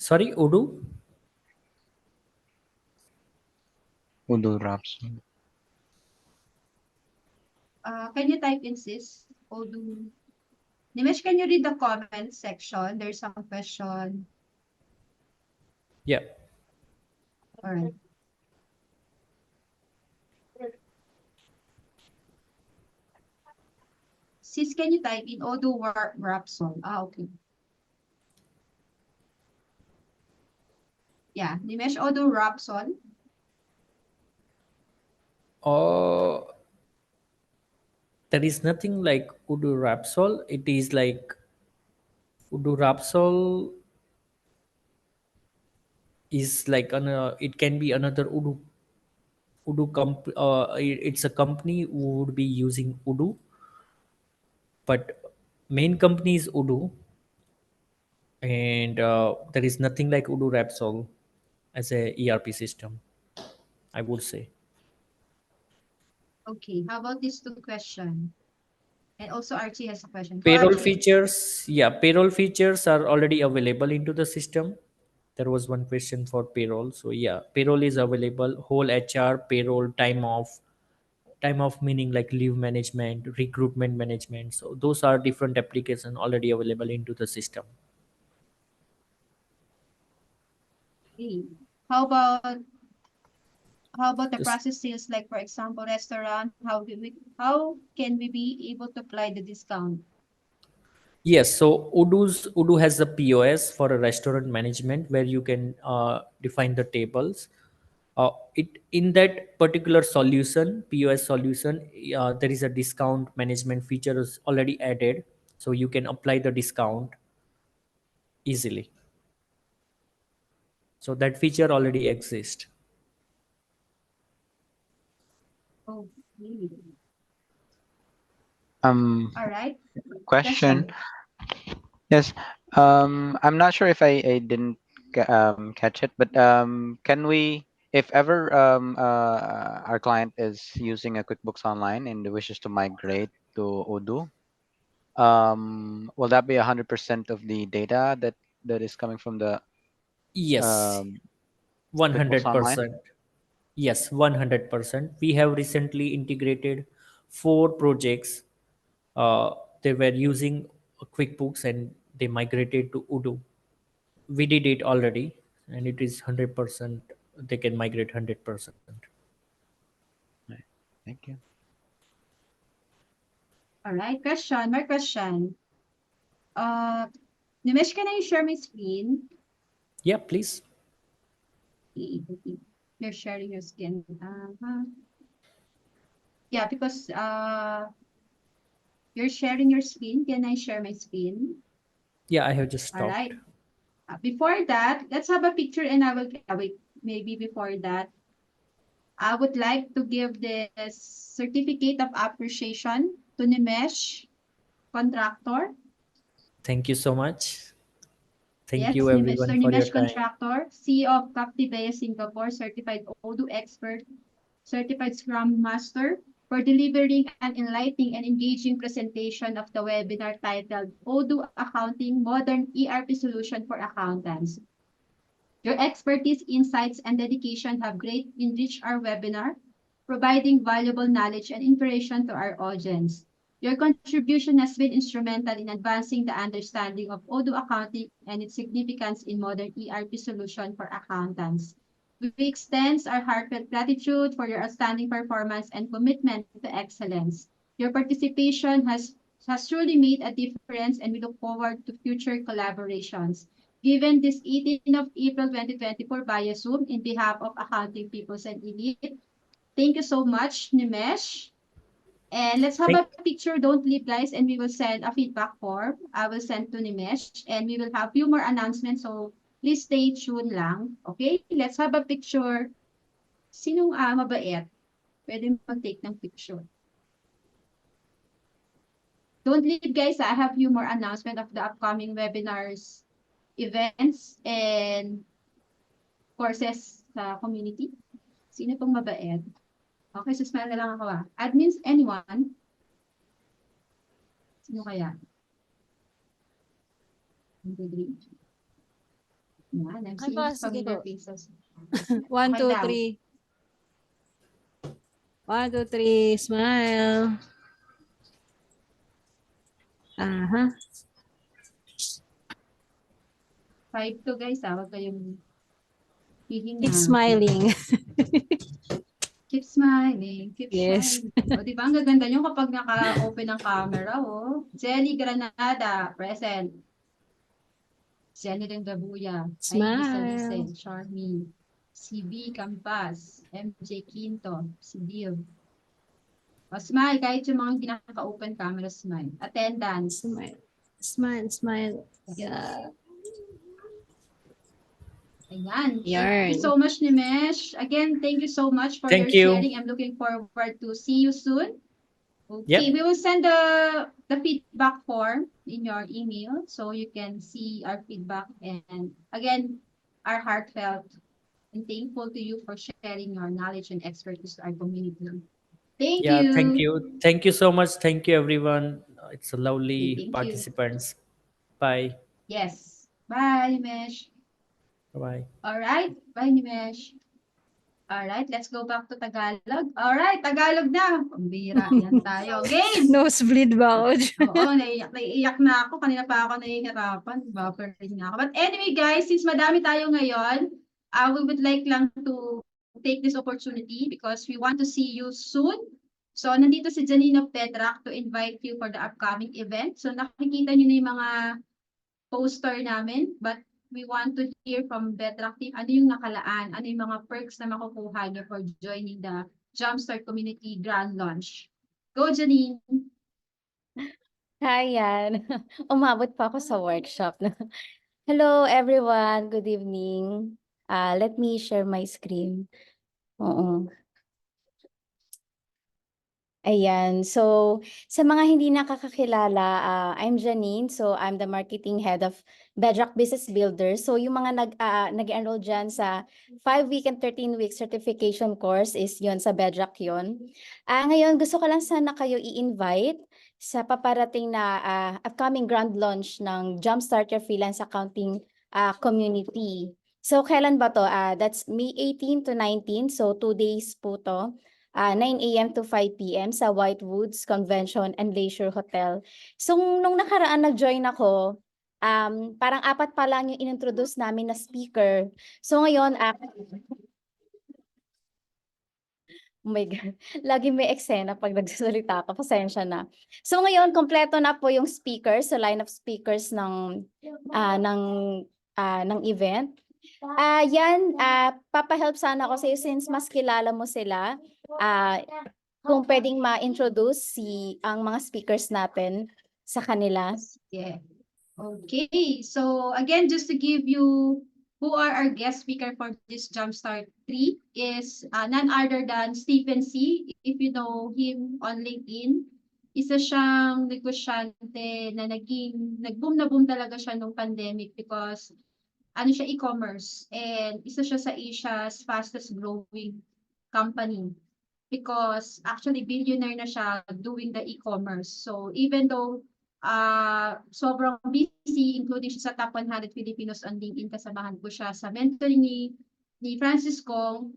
Sorry, Odoo?
Odoo Raps.
Can you type in sis? Odoo. Nimesh, can you read the comment section? There's some question.
Yeah.
All right. Sis, can you type in Odoo Rapsol? Okay. Yeah, Nimesh Odoo Rapsol.
There is nothing like Odoo Rapsol. It is like Odoo Rapsol is like it can be another it's a company who would be using Odoo, but main company is Odoo, and there is nothing like Odoo Rapsol as a ERP system, I would say.
Okay, how about these two questions? And also Archie has a question. Go,
Payroll
Archie.
features, yeah, payroll features are already available into the system. There was one question for payroll. So yeah, payroll is available, whole HR, payroll, time off meaning like leave management, recruitment management. So those are different applications already available into the system.
Okay. How about the
Just-
process sales, like for example, restaurant? How can we be able to apply the discount?
Yes, so Odoo has a POS for a restaurant management where you can define the tables. It in that particular solution, POS solution, there is a discount management feature is already added, so you can apply the discount easily. So that feature already exists.
Okay.
Um,
All right.
question.
Question.
Yes. I'm not sure if I didn't catch it, but can we, if ever our client is using a QuickBooks Online and wishes to migrate to Odoo, will that be 100% of the data that is coming from the
Yes,
um, QuickBooks Online?
100%. Yes, 100%. We have recently integrated 4 projects. They were using QuickBooks and they migrated to Odoo. We did it already, and it is 100%. They can migrate 100%.
Right. Thank you.
All right. Question. More question. Nimesh, can I share my screen?
Yeah, please.
You're sharing your screen. Yeah, because you're sharing your screen. Can I share my screen?
Yeah, I have just
All
stopped.
right. Before that, let's have a picture and I will wait. Maybe before that, I would like to give this certificate of appreciation to Nimesh, contractor.
Thank you so much. Thank
Yes,
you
Mr.
everyone for your
Nimesh,
time.
contractor, CEO of Captivea Singapore, certified Odoo expert, certified Scrum Master, for delivering an enlightening and engaging presentation of the webinar titled Odoo Accounting Modern ERP Solution for Accountants. Your expertise, insights, and dedication have greatly enriched our webinar, providing valuable knowledge and information to our audience. Your contribution has been instrumental in advancing the understanding of Odoo accounting and its significance in modern ERP solution for accountants. We extend our heartfelt gratitude for your outstanding performance and commitment to excellence. Your participation has truly made a difference, and we look forward to future collaborations. Given this 18th of April 2024 via Zoom, in behalf of Accounting Peoples and Elite, thank you so much, Nimesh. And let's have
Thank,
a picture. Don't leave, guys, and we will send a feedback form. I will send to Nimesh, and we will have few more announcements. So please stay tuned lang. Okay? Let's have a picture. Sinong mabait? Pwede mag-take ng picture. Don't leave, guys. I have few more announcement of the upcoming webinars, events, and courses sa community. Sino pong mabait? Okay, so smile na lang ako Admins, anyone? Sino kaya? 1, 2, 3. Yan, I'm
Ay,
seeing
pa, sige
familiar
po.
faces.
1,
Okay
2,
daw.
3. 1, 2, 3. Smile. Aha.
5 to guys, huwag kayong hihinga.
Keep smiling.
Keep smiling, keep
Yes.
smiling. O, di ba? Ang gaganda nyo kapag naka-open ang camera, oh. Jelly Granada, present. Jenny Gabuya, Heidi Salice,
Smile.
Charmy, CB Campas, MJ Quinto, si Bill. O, smile, kahit yung mga hindi naka-open camera, smile. Attendance.
Smile. Smile, smile. Yeah.
Ayan. Thank
Yarn.
you so much, Nimesh. Again, thank you so much for
Thank
your
you.
sharing. I'm looking forward to see you soon. Okay,
Yep.
we will send the feedback form in your email so you can see our feedback. And again, our heartfelt and thankful to you for sharing your knowledge and expertise to our community. Thank
Yeah,
you.
thank you. Thank you so much. Thank you everyone. It's a lovely
Thank you.
participants. Bye.
Yes. Bye, Nimesh.
Bye.
Alright. Bye, Nimesh. Alright, let's go back to Tagalog. Alright, Tagalog na. Pambira, yan tayo. Game!
Nosebleed ba ako?
Oo, naiiyak na ako. Kanina pa ako nahihirapan. Buffering na ako. But anyway, guys, since madami tayo ngayon, we would like lang to take this opportunity because we want to see you soon. So, nandito si Janine of Petrac to invite you for the upcoming event. So, nakikita niyo na yung mga poster namin, but we want to hear from Petrac team, ano yung nakalaan, ano yung mga perks na makukuha niyo for joining the Jumpstart Community Grand Launch. Go, Janine!
Hi, yan. Umabot pa ako sa workshop. Hello, everyone. Good evening. Let me share my screen. Oo. Ayan. So, sa mga hindi nakakakilala, I'm Janine. So, I'm the marketing head of Bedrock Business Builder. So, yung mga nag-enroll dyan sa 5-week and 13-week certification course is yon sa Bedrock yon. Ngayon, gusto ko lang sana kayo i-invite sa paparating na upcoming grand launch ng Jumpstart Your Freelance Accounting community. So, kailan ba to? That's May 18 to 19. So, 2 days po to. 9 a.m. to 5 p.m. sa Whitewoods Convention and Leisure Hotel. So, nung nakaraan nag-join ako, parang 4 pa lang yung inintroduce namin na speaker. So, ngayon, oh my God, lagi may eksena pag nagsasalita ako, pasensya na. So, ngayon, kompleto na po yung speakers, so line of speakers ng event. Yan, papahelp sana ako sa'yo since mas kilala mo sila. Kung pwedeng ma-introduce ang mga speakers natin sa kanila.
Yeah. Okay. So again, just to give you who are our guest speaker for this Jumpstart 3 is none other than Stephen C. If you know him on LinkedIn, isa siyang negosyante na nag-boom na boom talaga siya nung pandemic because ano siya, e-commerce, and isa siya sa Asia's fastest growing company because actually billionaire na siya doing the e-commerce. So even though sobrang busy, including siya sa top 100 Filipinos on LinkedIn, kasamahan ko siya sa mentoring ni Francis Kong,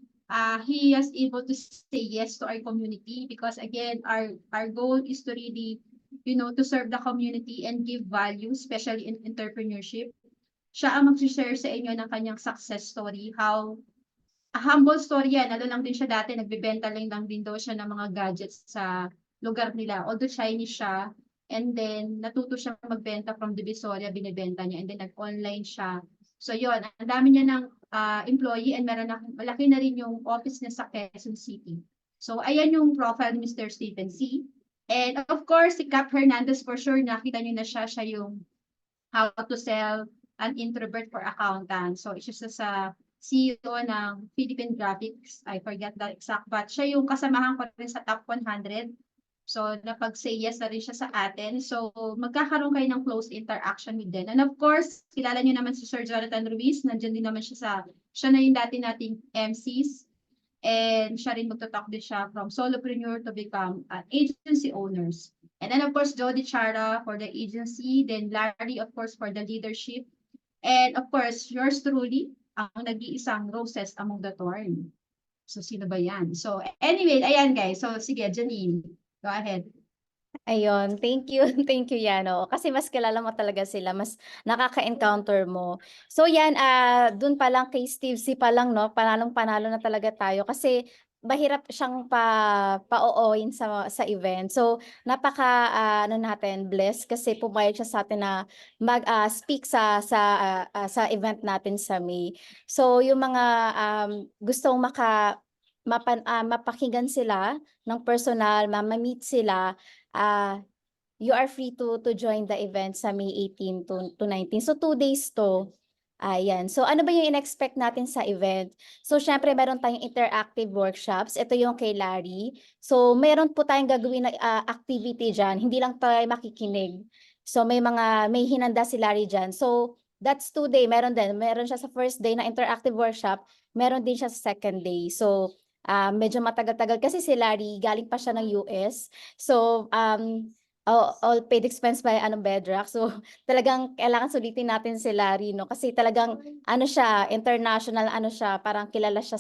he is able to say yes to our community because again, our goal is to really, to serve the community and give value, especially in entrepreneurship. Siya ang mag-share sa inyo ng kanyang success story, how a humble story yan. Lalo lang din siya dati, nagbebenta lang din daw siya ng mga gadgets sa lugar nila. Although Chinese siya, and then natuto siya magbenta from Divisoria, binibenta niya, and then nag-online siya. So yun, ang dami niya ng employee and malaki na rin yung office niya sa Quezon City. So ayan yung profile ni Mr. Stephen C. And of course, si Cap Hernandez for sure, nakita niyo na siya yung how to sell an introvert for accountant. So isa sa CEO ng Philippine Graphics, I forget the exact, but siya yung kasamahan ko rin sa top 100. So, napag-say yes na rin siya sa atin. So, magkakaroon kayo ng close interaction with them. And of course, kilala niyo naman si Sir Jonathan Ruiz. Nandiyan din naman siya na yung dati nating MCs. And siya rin magtatalk din siya from solopreneur to become agency owners. And then of course, Jody Chara for the agency. Then Larry, of course, for the leadership. And of course, yours truly, ang nag-iisang Roses among the Thorn. So, sino ba yan? So, anyway, ayan guys. So, sige, Janine, go ahead.
Ayun, thank you. Thank you, Yano. Kasi mas kilala mo talaga sila, mas nakaka-encounter mo. So yan, dun pa lang kay Steve C pa lang, no? Panalong-panalo na talaga tayo kasi mahirap siyang pa-ooin sa event. So blessed kasi pumayag siya sa atin na mag-speak sa event natin sa May. So yung mga gustong mapakinggan sila ng personal, ma-meet sila, you are free to join the event sa May 18 to 19. So 2 days to. Ayan. So ano ba yung in-expect natin sa event? So syempre meron tayong interactive workshops. Ito yung kay Larry. So meron po tayong gagawin na activity dyan. Hindi lang tayo makikinig. So may hinanda si Larry dyan. So that's 2 day. Meron siya sa first day na interactive workshop. Meron din siya sa second day. So medyo matagal-tagal kasi si Larry galing pa siya ng US. So all paid expense by Bedrock. So talagang kailangan sulitin natin si Larry, no? Kasi talagang siya, international siya, parang kilala siya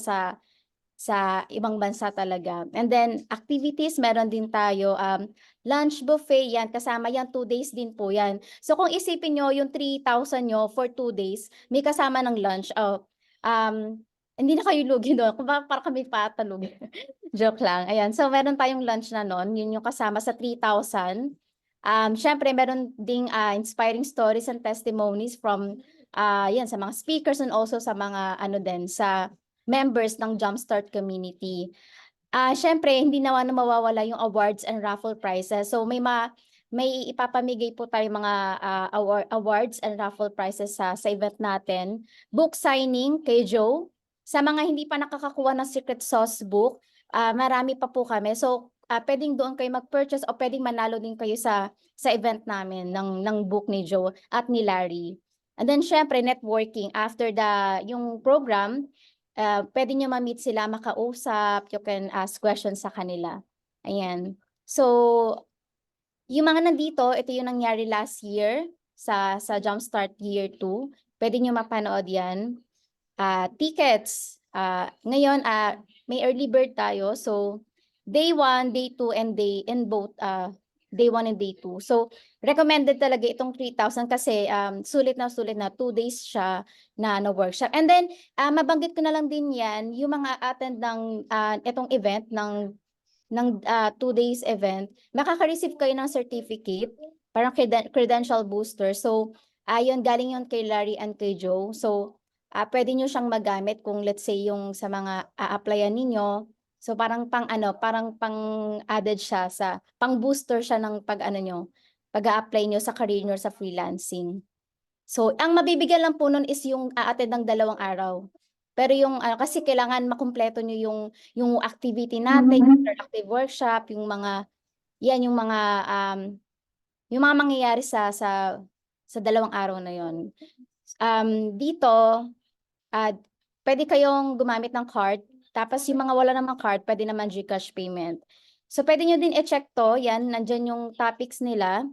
sa ibang bansa talaga. And then activities, meron din tayo lunch buffet yan, kasama yan 2 days din po yan. So kung isipin nyo yung 3,000 nyo for 2 days, may kasama ng lunch. Hindi na kayo lugi doon, kung para kami patalugi. Joke lang. Ayan. So meron tayong lunch na noon, yun yung kasama sa 3,000. Syempre meron ding inspiring stories and testimonies from yan sa mga speakers and also sa mga din sa members ng Jumpstart community. Syempre hindi naman mawawala yung awards and raffle prizes. So may ipapamigay po tayo mga awards and raffle prizes sa event natin. Book signing kay Joe. Sa mga hindi pa nakakakuha ng Secret Sauce book, marami pa po kami. So pwedeng doon kayo mag-purchase o pwedeng manalo din kayo sa event namin ng book ni Joe at ni Larry. And then syempre networking after yung program. Pwede nyo ma-meet sila, makausap, you can ask questions sa kanila. Ayan. So, yung mga nandito, ito yung nangyari last year sa Jumpstart Year 2. Pwede nyo mapanood yan. Tickets. Ngayon, may early bird tayo. So, day 1, day 2, and both day 1 and day 2. So, recommended talaga itong 3,000 kasi sulit na 2 days siya na workshop. And then, mabanggit ko na lang din yan, yung mga attend ng itong event, ng 2 days event, makaka-receive kayo ng certificate, parang credential booster. So, yun, galing yun kay Larry and kay Joe. So, pwede nyo siyang magamit kung let's say yung sa mga a-applyan ninyo. So parang pang-added siya pang-booster siya ng pag-a-apply nyo sa career nyo sa freelancing. So ang mabibigyan lang po nun is yung a-attend ng 2 araw. Pero yung kasi kailangan makumpleto nyo yung activity natin, yung interactive workshop, yung mga mangyayari sa 2 araw na yon. Dito pwede kayong gumamit ng card. Tapos yung mga wala namang card, pwede naman GCash payment. So pwede nyo din i-check to. Yan, nandyan yung topics nila.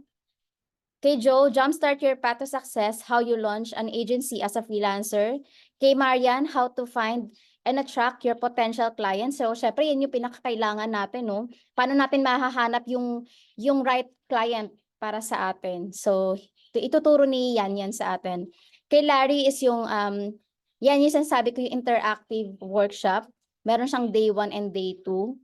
Kay Joe, Jumpstart Your Path to Success, How You Launch an Agency as a Freelancer. Kay Marian, How to Find and Attract Your Potential Clients. So syempre, yan yung pinakakailangan natin, no? Paano natin mahahanap yung right client para sa atin. So ituturo ni yan sa atin. Kay Larry is yung, yan yung sinasabi ko yung interactive workshop. Meron siyang day 1 and day 2.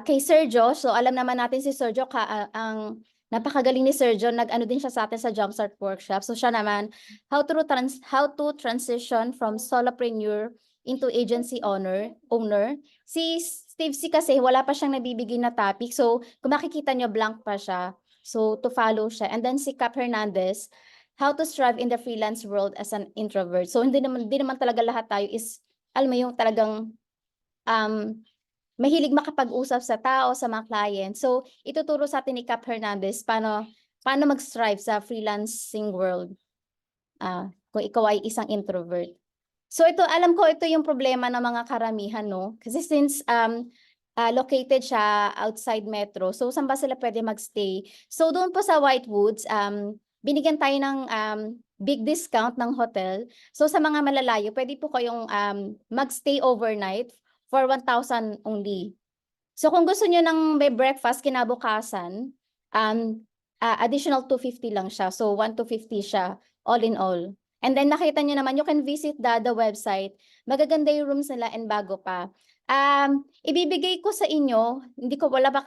Kay Sergio, so alam naman natin si Sergio, ang napakagaling ni Sergio, nag-ano din siya sa atin sa Jumpstart Workshop. So siya naman, how to transition from solopreneur into agency owner. Si Steve C kasi wala pa siyang nabibigay na topic. So kung makikita nyo, blank pa siya. So to follow siya. And then si Cap Hernandez, how to strive in the freelance world as an introvert. So hindi naman talaga lahat tayo is, alam mo yung talagang mahilig makapag-usap sa tao, sa mga client. So ituturo sa atin ni Cap Hernandez paano mag-strive sa freelancing world kung ikaw ay isang introvert. So ito, alam ko ito yung problema ng mga karamihan, no? Kasi since located siya outside metro, so saan ba sila pwede magstay? So doon po sa Whitewoods, binigyan tayo ng big discount ng hotel. So sa mga malalayo, pwede po kayong magstay overnight for 1,000 only. So kung gusto niyo ng may breakfast kinabukasan, additional 250 lang siya. So 1,250 siya all in all. And then nakita niyo naman, you can visit the website. Magaganda yung rooms nila and bago pa. Ibibigay ko sa inyo,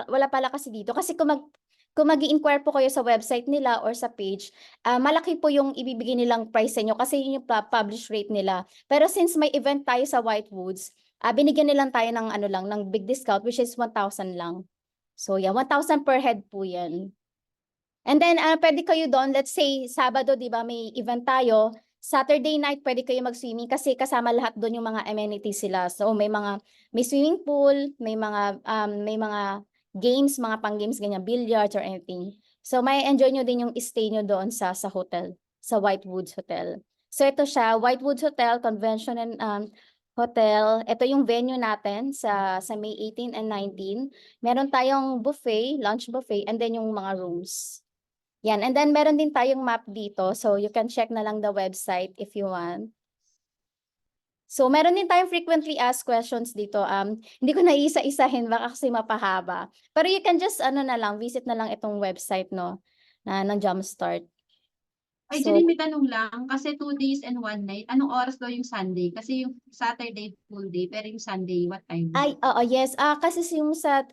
wala pala kasi dito kasi kung mag-i-inquire po kayo sa website nila or sa page, malaki po yung ibibigay nilang price sa inyo kasi yun yung publish rate nila. Pero since may event tayo sa Whitewoods, binigyan nilang tayo ng ng big discount which is 1,000 lang. So yeah, 1,000 per head po yan. And then pwede kayo doon, let's say Sabado, di ba, may event tayo. Saturday night pwede kayo mag-swimming kasi kasama lahat doon yung mga amenities sila. So may swimming pool, may mga games, mga pang-games, ganyan, billiards or anything. So may enjoy nyo din yung stay nyo doon sa hotel, sa Whitewoods Hotel. So ito siya, Whitewoods Hotel, Convention and hotel. Ito yung venue natin sa May 18 and 19. Meron tayong buffet, lunch buffet, and then yung mga rooms. Yan. And then meron din tayong map dito. So you can check na lang the website if you want. So meron din tayong frequently asked questions dito. Hindi ko na isa-isahin baka kasi mapahaba. Pero you can just visit na lang itong website no ng Jumpstart.
Ay,
So-
Janine, may tanong lang. Kasi 2 days and 1 night. Anong oras daw yung Sunday? Kasi yung Saturday full day, pero yung Sunday, what time?
Ay, oo, yes. Kasi yung sa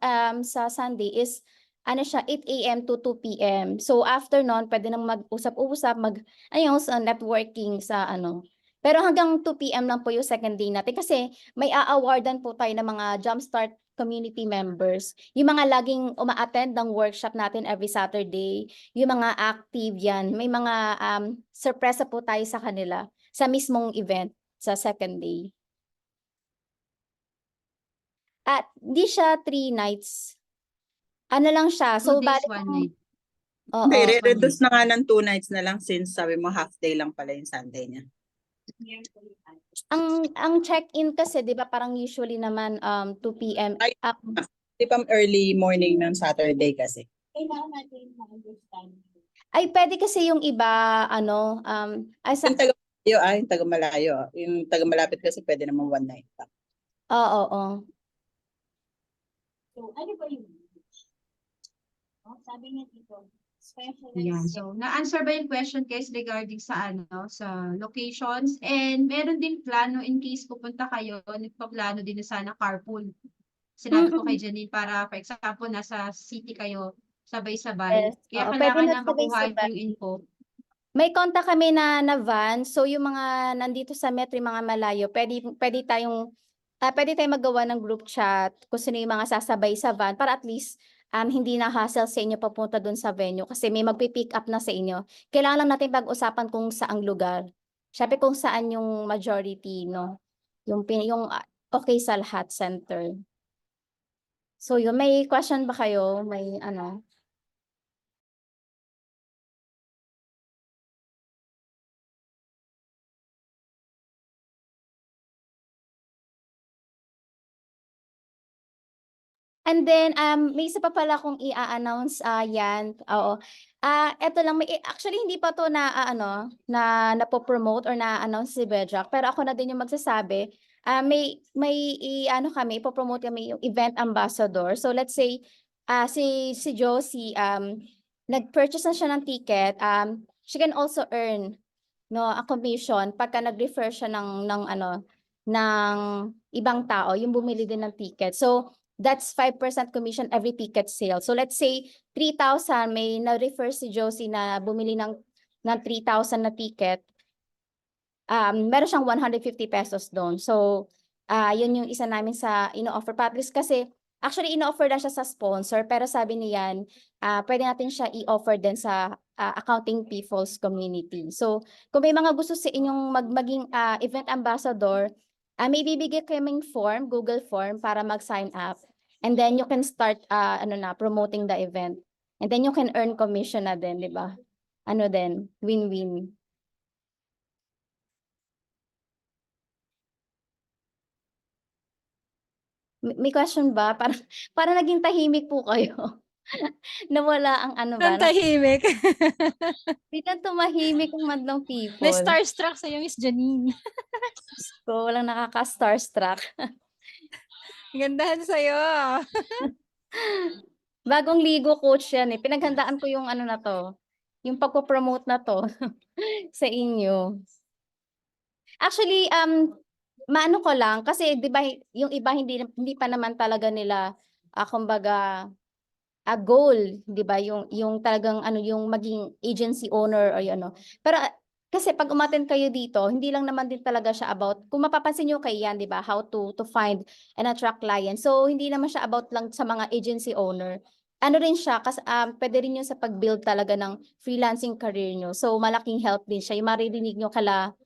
Sunday is siya 8 a.m. to 2 p.m. So after nun, pwede nang mag-usap-usap, sa networking sa Pero hanggang 2 p.m. lang po yung second day natin kasi may a-awardan po tayo ng mga Jumpstart community members. Yung mga laging uma-attend ng workshop natin every Saturday, yung mga active yan, may mga surpresa po tayo sa kanila sa mismong event sa second day. At di siya 3 nights. Ano lang siya.
2
So,
days,
bali
1 night.
Oo.
May re-reduce na nga ng 2 nights na lang since sabi mo half day lang pala yung Sunday niya.
Ang check-in kasi, di ba, parang usually naman 2 p.m.
Ay, Di pa early morning ng Saturday kasi.
Ay, pwede kasi yung iba,
Yung taga-malayo, yung taga-malapit kasi pwede naman 1 night pa.
oo.
Yeah. So, na-answer ba yung question guys regarding sa sa locations? And meron din plano in case pupunta kayo, nagpaplano din na sana carpool. Sinabi ko kay Janine para, for example, nasa city kayo, sabay-sabay.
Yes.
Kaya
Oo,
kailangan
pwede
na makuha
sabay-sabay.
yung info.
May contact kami na van. So, yung mga nandito sa Metro, yung mga malayo, pwede tayong magawa ng group chat kung sino yung mga sasabay sa van para at least hindi na hassle sa inyo papunta dun sa venue kasi may magpipick up na sa inyo. Kailangan lang natin pag-usapan kung saang lugar. Siyempre kung saan yung majority, no? Yung okay sa lahat center. So, yun, may question ba kayo? May And then, may isa pa pala akong i-announce, yan, oo. Eto lang, actually hindi pa to napopromote or na-announce si Bedrock, pero ako na din yung magsasabi. Kami, ipopromote kami yung event ambassador. So let's say, si Josie, nag-purchase na siya ng ticket, she can also earn a commission pagka nag-refer siya ng ibang tao, yung bumili din ng ticket. So, that's 5% commission every ticket sale. So let's say 3,000 may na-refer si Josie na bumili ng 3,000 na ticket. Meron siyang 150 pesos doon. So yun yung isa namin sa ino-offer Patrice kasi actually ino-offer na siya sa sponsor pero sabi niyan pwede natin siya i-offer din sa accounting people's community. So kung may mga gusto sa inyong maging event ambassador, may bibigay kaming form, Google form para mag-sign up. And then you can start promoting the event. And then you can earn commission na din, di ba? Win-win. May question ba? Para naging tahimik po kayo. Nawala ang
Ang tahimik.
Biglang tumahimik ang madlang people.
Na-starstruck sa'yo, Miss Janine.
So, walang nakaka-starstruck.
Gandahan sa'yo.
Bagong ligo coach yan eh. Pinaghandaan ko yung na to. Yung pagpo-promote na to sa inyo. Actually, maano ko lang kasi 'di ba yung iba hindi pa naman talaga nila kumbaga goal, 'di ba? Yung talagang yung maging agency owner or Pero kasi pag umattend kayo dito, hindi lang naman din talaga siya about, kung mapapansin niyo kay yan, 'di ba? How to find and attract clients. So hindi naman siya about lang sa mga agency owner. Ano rin siya kasi pwede rin yun sa pag-build talaga ng freelancing career nyo. So malaking help din siya. Yung maririnig nyo kala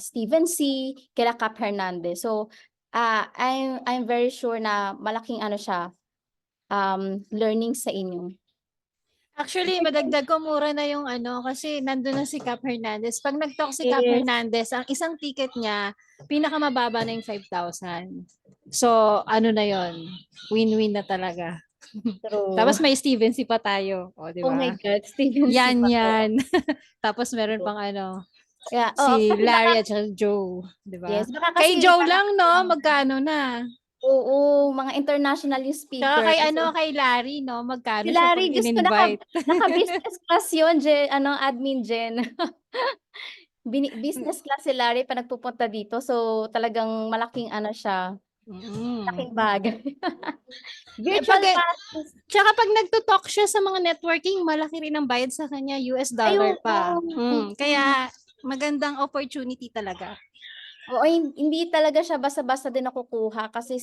Steven C, kala Cap Hernandez. So I'm very sure na malaking siya learning sa inyo.
Actually, madagdag ko mura na yung ano, kasi nandun na si Cap Hernandez. Pag nag-talk si Cap
Yes.
Hernandez, ang isang ticket niya, pinakamababa na yung 5,000. So, ano na yon, win-win na talaga.
True.
Tapos may Steven si pa tayo. O, di
Oh my
ba?
God, Steven
Yan,
Sipa.
yan. Tapos meron pang ano,
Yeah.
si
kasi
Larry at saka Joe. Di ba?
Yes, baka
Kay
kasi
Joe lang, no? Magkano na?
Oo, mga international yung
Tsaka
speaker.
kay ano, kay Larry, no? Magkano
Si
siya
Larry,
pag
Diyos ko,
in-invite?
naka-business class yun, admin Jen. Business class si Larry pa nagpupunta dito. So, talagang malaking ano siya, malaking bagay. Virtual
Pag-
passes.
Tsaka pag nagto-talk siya sa mga networking, malaki rin ang bayad sa kanya, US dollar
Ayun,
pa.
oo.
Kaya magandang opportunity talaga.
Oo, hindi talaga siya basta-basta din nakukuha kasi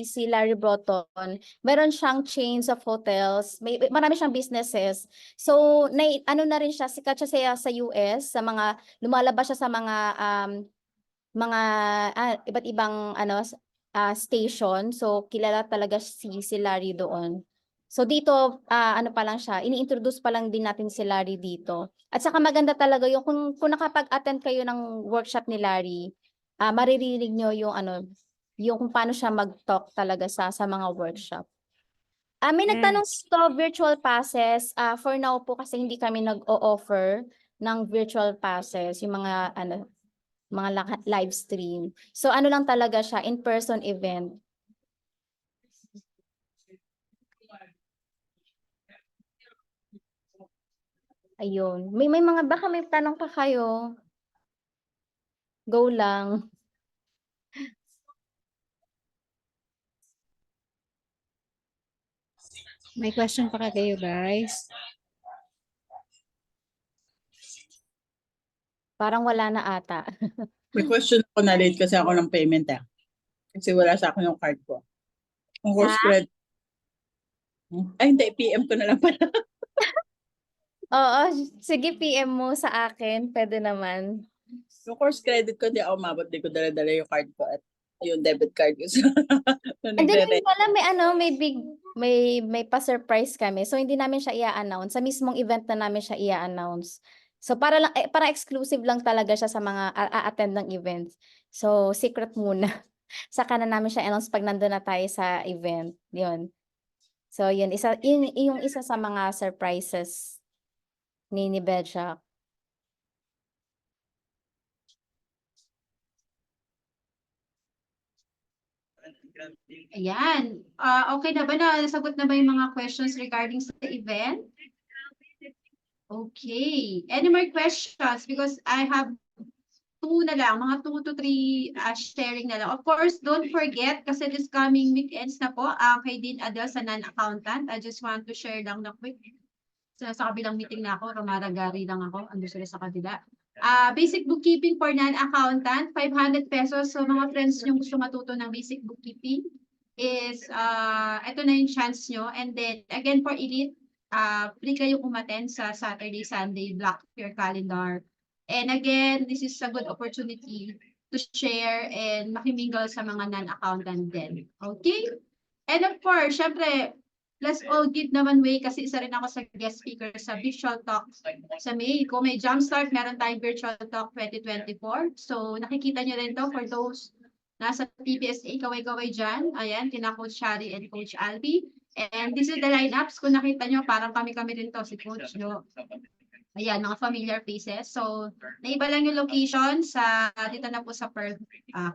si Larry Broughton, meron siyang chains of hotels, marami siyang businesses. So, ano na rin siya, sikat siya sa US, sa mga, lumalabas siya sa mga iba't ibang station. So, kilala talaga si Larry doon. So, dito, ano pa lang siya, ini-introduce pa lang din natin si Larry dito. At saka maganda talaga yung, kung nakapag-attend kayo ng workshop ni Larry, maririnig nyo yung yung kung paano siya mag-talk talaga sa mga workshop. May nagtanong to virtual passes. For now po kasi hindi kami nag-o-offer ng virtual passes, yung mga live stream. So ano lang talaga siya, in-person event. Ayun. Baka may tanong pa kayo. Go lang.
May question pa kayo, guys?
Parang wala na ata.
May question ako, na late kasi ako ng payment Kasi wala sa akin yung card ko. Yung course credit. Ay, hindi. PM ko na lang pala.
Oo, sige, PM mo sa akin. Pwede naman.
Yung course credit ko, hindi ako umabot. Hindi ko dala-dala yung card ko at yung debit card ko.
And then pala may pa-surprise kami. So hindi namin siya i-announce. Sa mismong event na namin siya i-announce. So para exclusive lang talaga siya sa mga a-attend ng events. So secret muna. Saka na namin siya announce pag nandun na tayo sa event. Yun. So yun, yung isa sa mga surprises ni Bedrock.
Ayan. Okay na ba? Nasagot na ba yung mga questions regarding sa event? Okay. Any more questions? Because I have two na lang, mga 2 to 3 sharing na lang. Of course, don't forget, kasi this coming weekends na po, kay Dean Adel sa non-accountant. I just want to share lang na quick. Sa kabilang meeting na ako, rumaragari lang ako, ando sila sa kabila. Basic bookkeeping for non-accountant, 500 pesos. So mga friends nyo gusto matuto ng basic bookkeeping is, ito na yung chance nyo. And then, again, for elite, free kayo umattend sa Saturday, Sunday, block your calendar. And again, this is a good opportunity to share and makimingle sa mga non-accountant din. Okay? And of course, syempre, let's all give naman way kasi isa rin ako sa guest speaker sa Visual Talk sa May. Kung may Jumpstart, meron tayong Virtual Talk 2024. So, nakikita nyo rin to for those nasa TBSA, kaway-kaway dyan. Ayan, kina Coach Shari and Coach Albi. And this is the lineups. Kung nakita nyo, parang kami-kami rin to, si Coach Jo. Ayan, mga familiar faces. So, naiba lang yung location sa, dito na po sa Perth,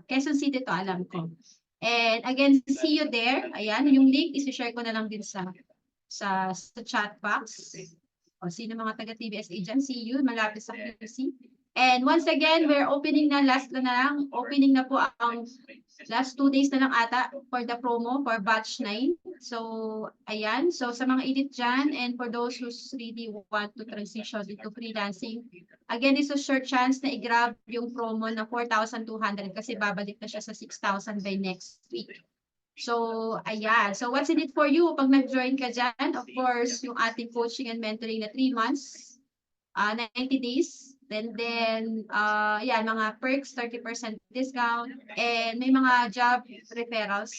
Quezon City to, alam ko. And again, see you there. Ayan, yung link, isi-share ko na lang din sa chat box. O, sino mga taga-TBSA dyan, see you, malapit sa QC. And once again, we're opening na, opening na po ang last 2 days na lang ata for the promo for batch 9. So, ayan. So, sa mga edit dyan, and for those who really want to transition into freelancing, again, this is a short chance na i-grab yung promo na 4,200 kasi babalik na siya sa 6,000 by next week. So, ayan. So, what's in it for you pag nag-join ka dyan? Of course, yung ating coaching and mentoring na 3 months, 90 days. Then, yan, mga perks, 30% discount, and may mga job referrals.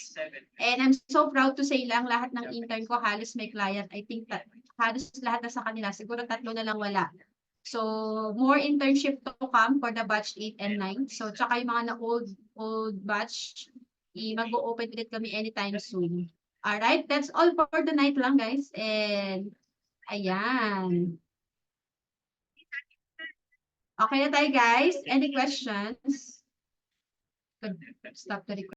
And I'm so proud to say lang, lahat ng intern ko, halos may client. I think that halos lahat na sa kanila. Siguro 3 na lang wala. So, more internship to come for the batch 8 and 9. So, tsaka yung mga old batch, mag-o-open ulit kami anytime soon. Alright, that's all for the night lang, guys. And, ayan. Okay na tayo, guys. Any questions? Stop the recording.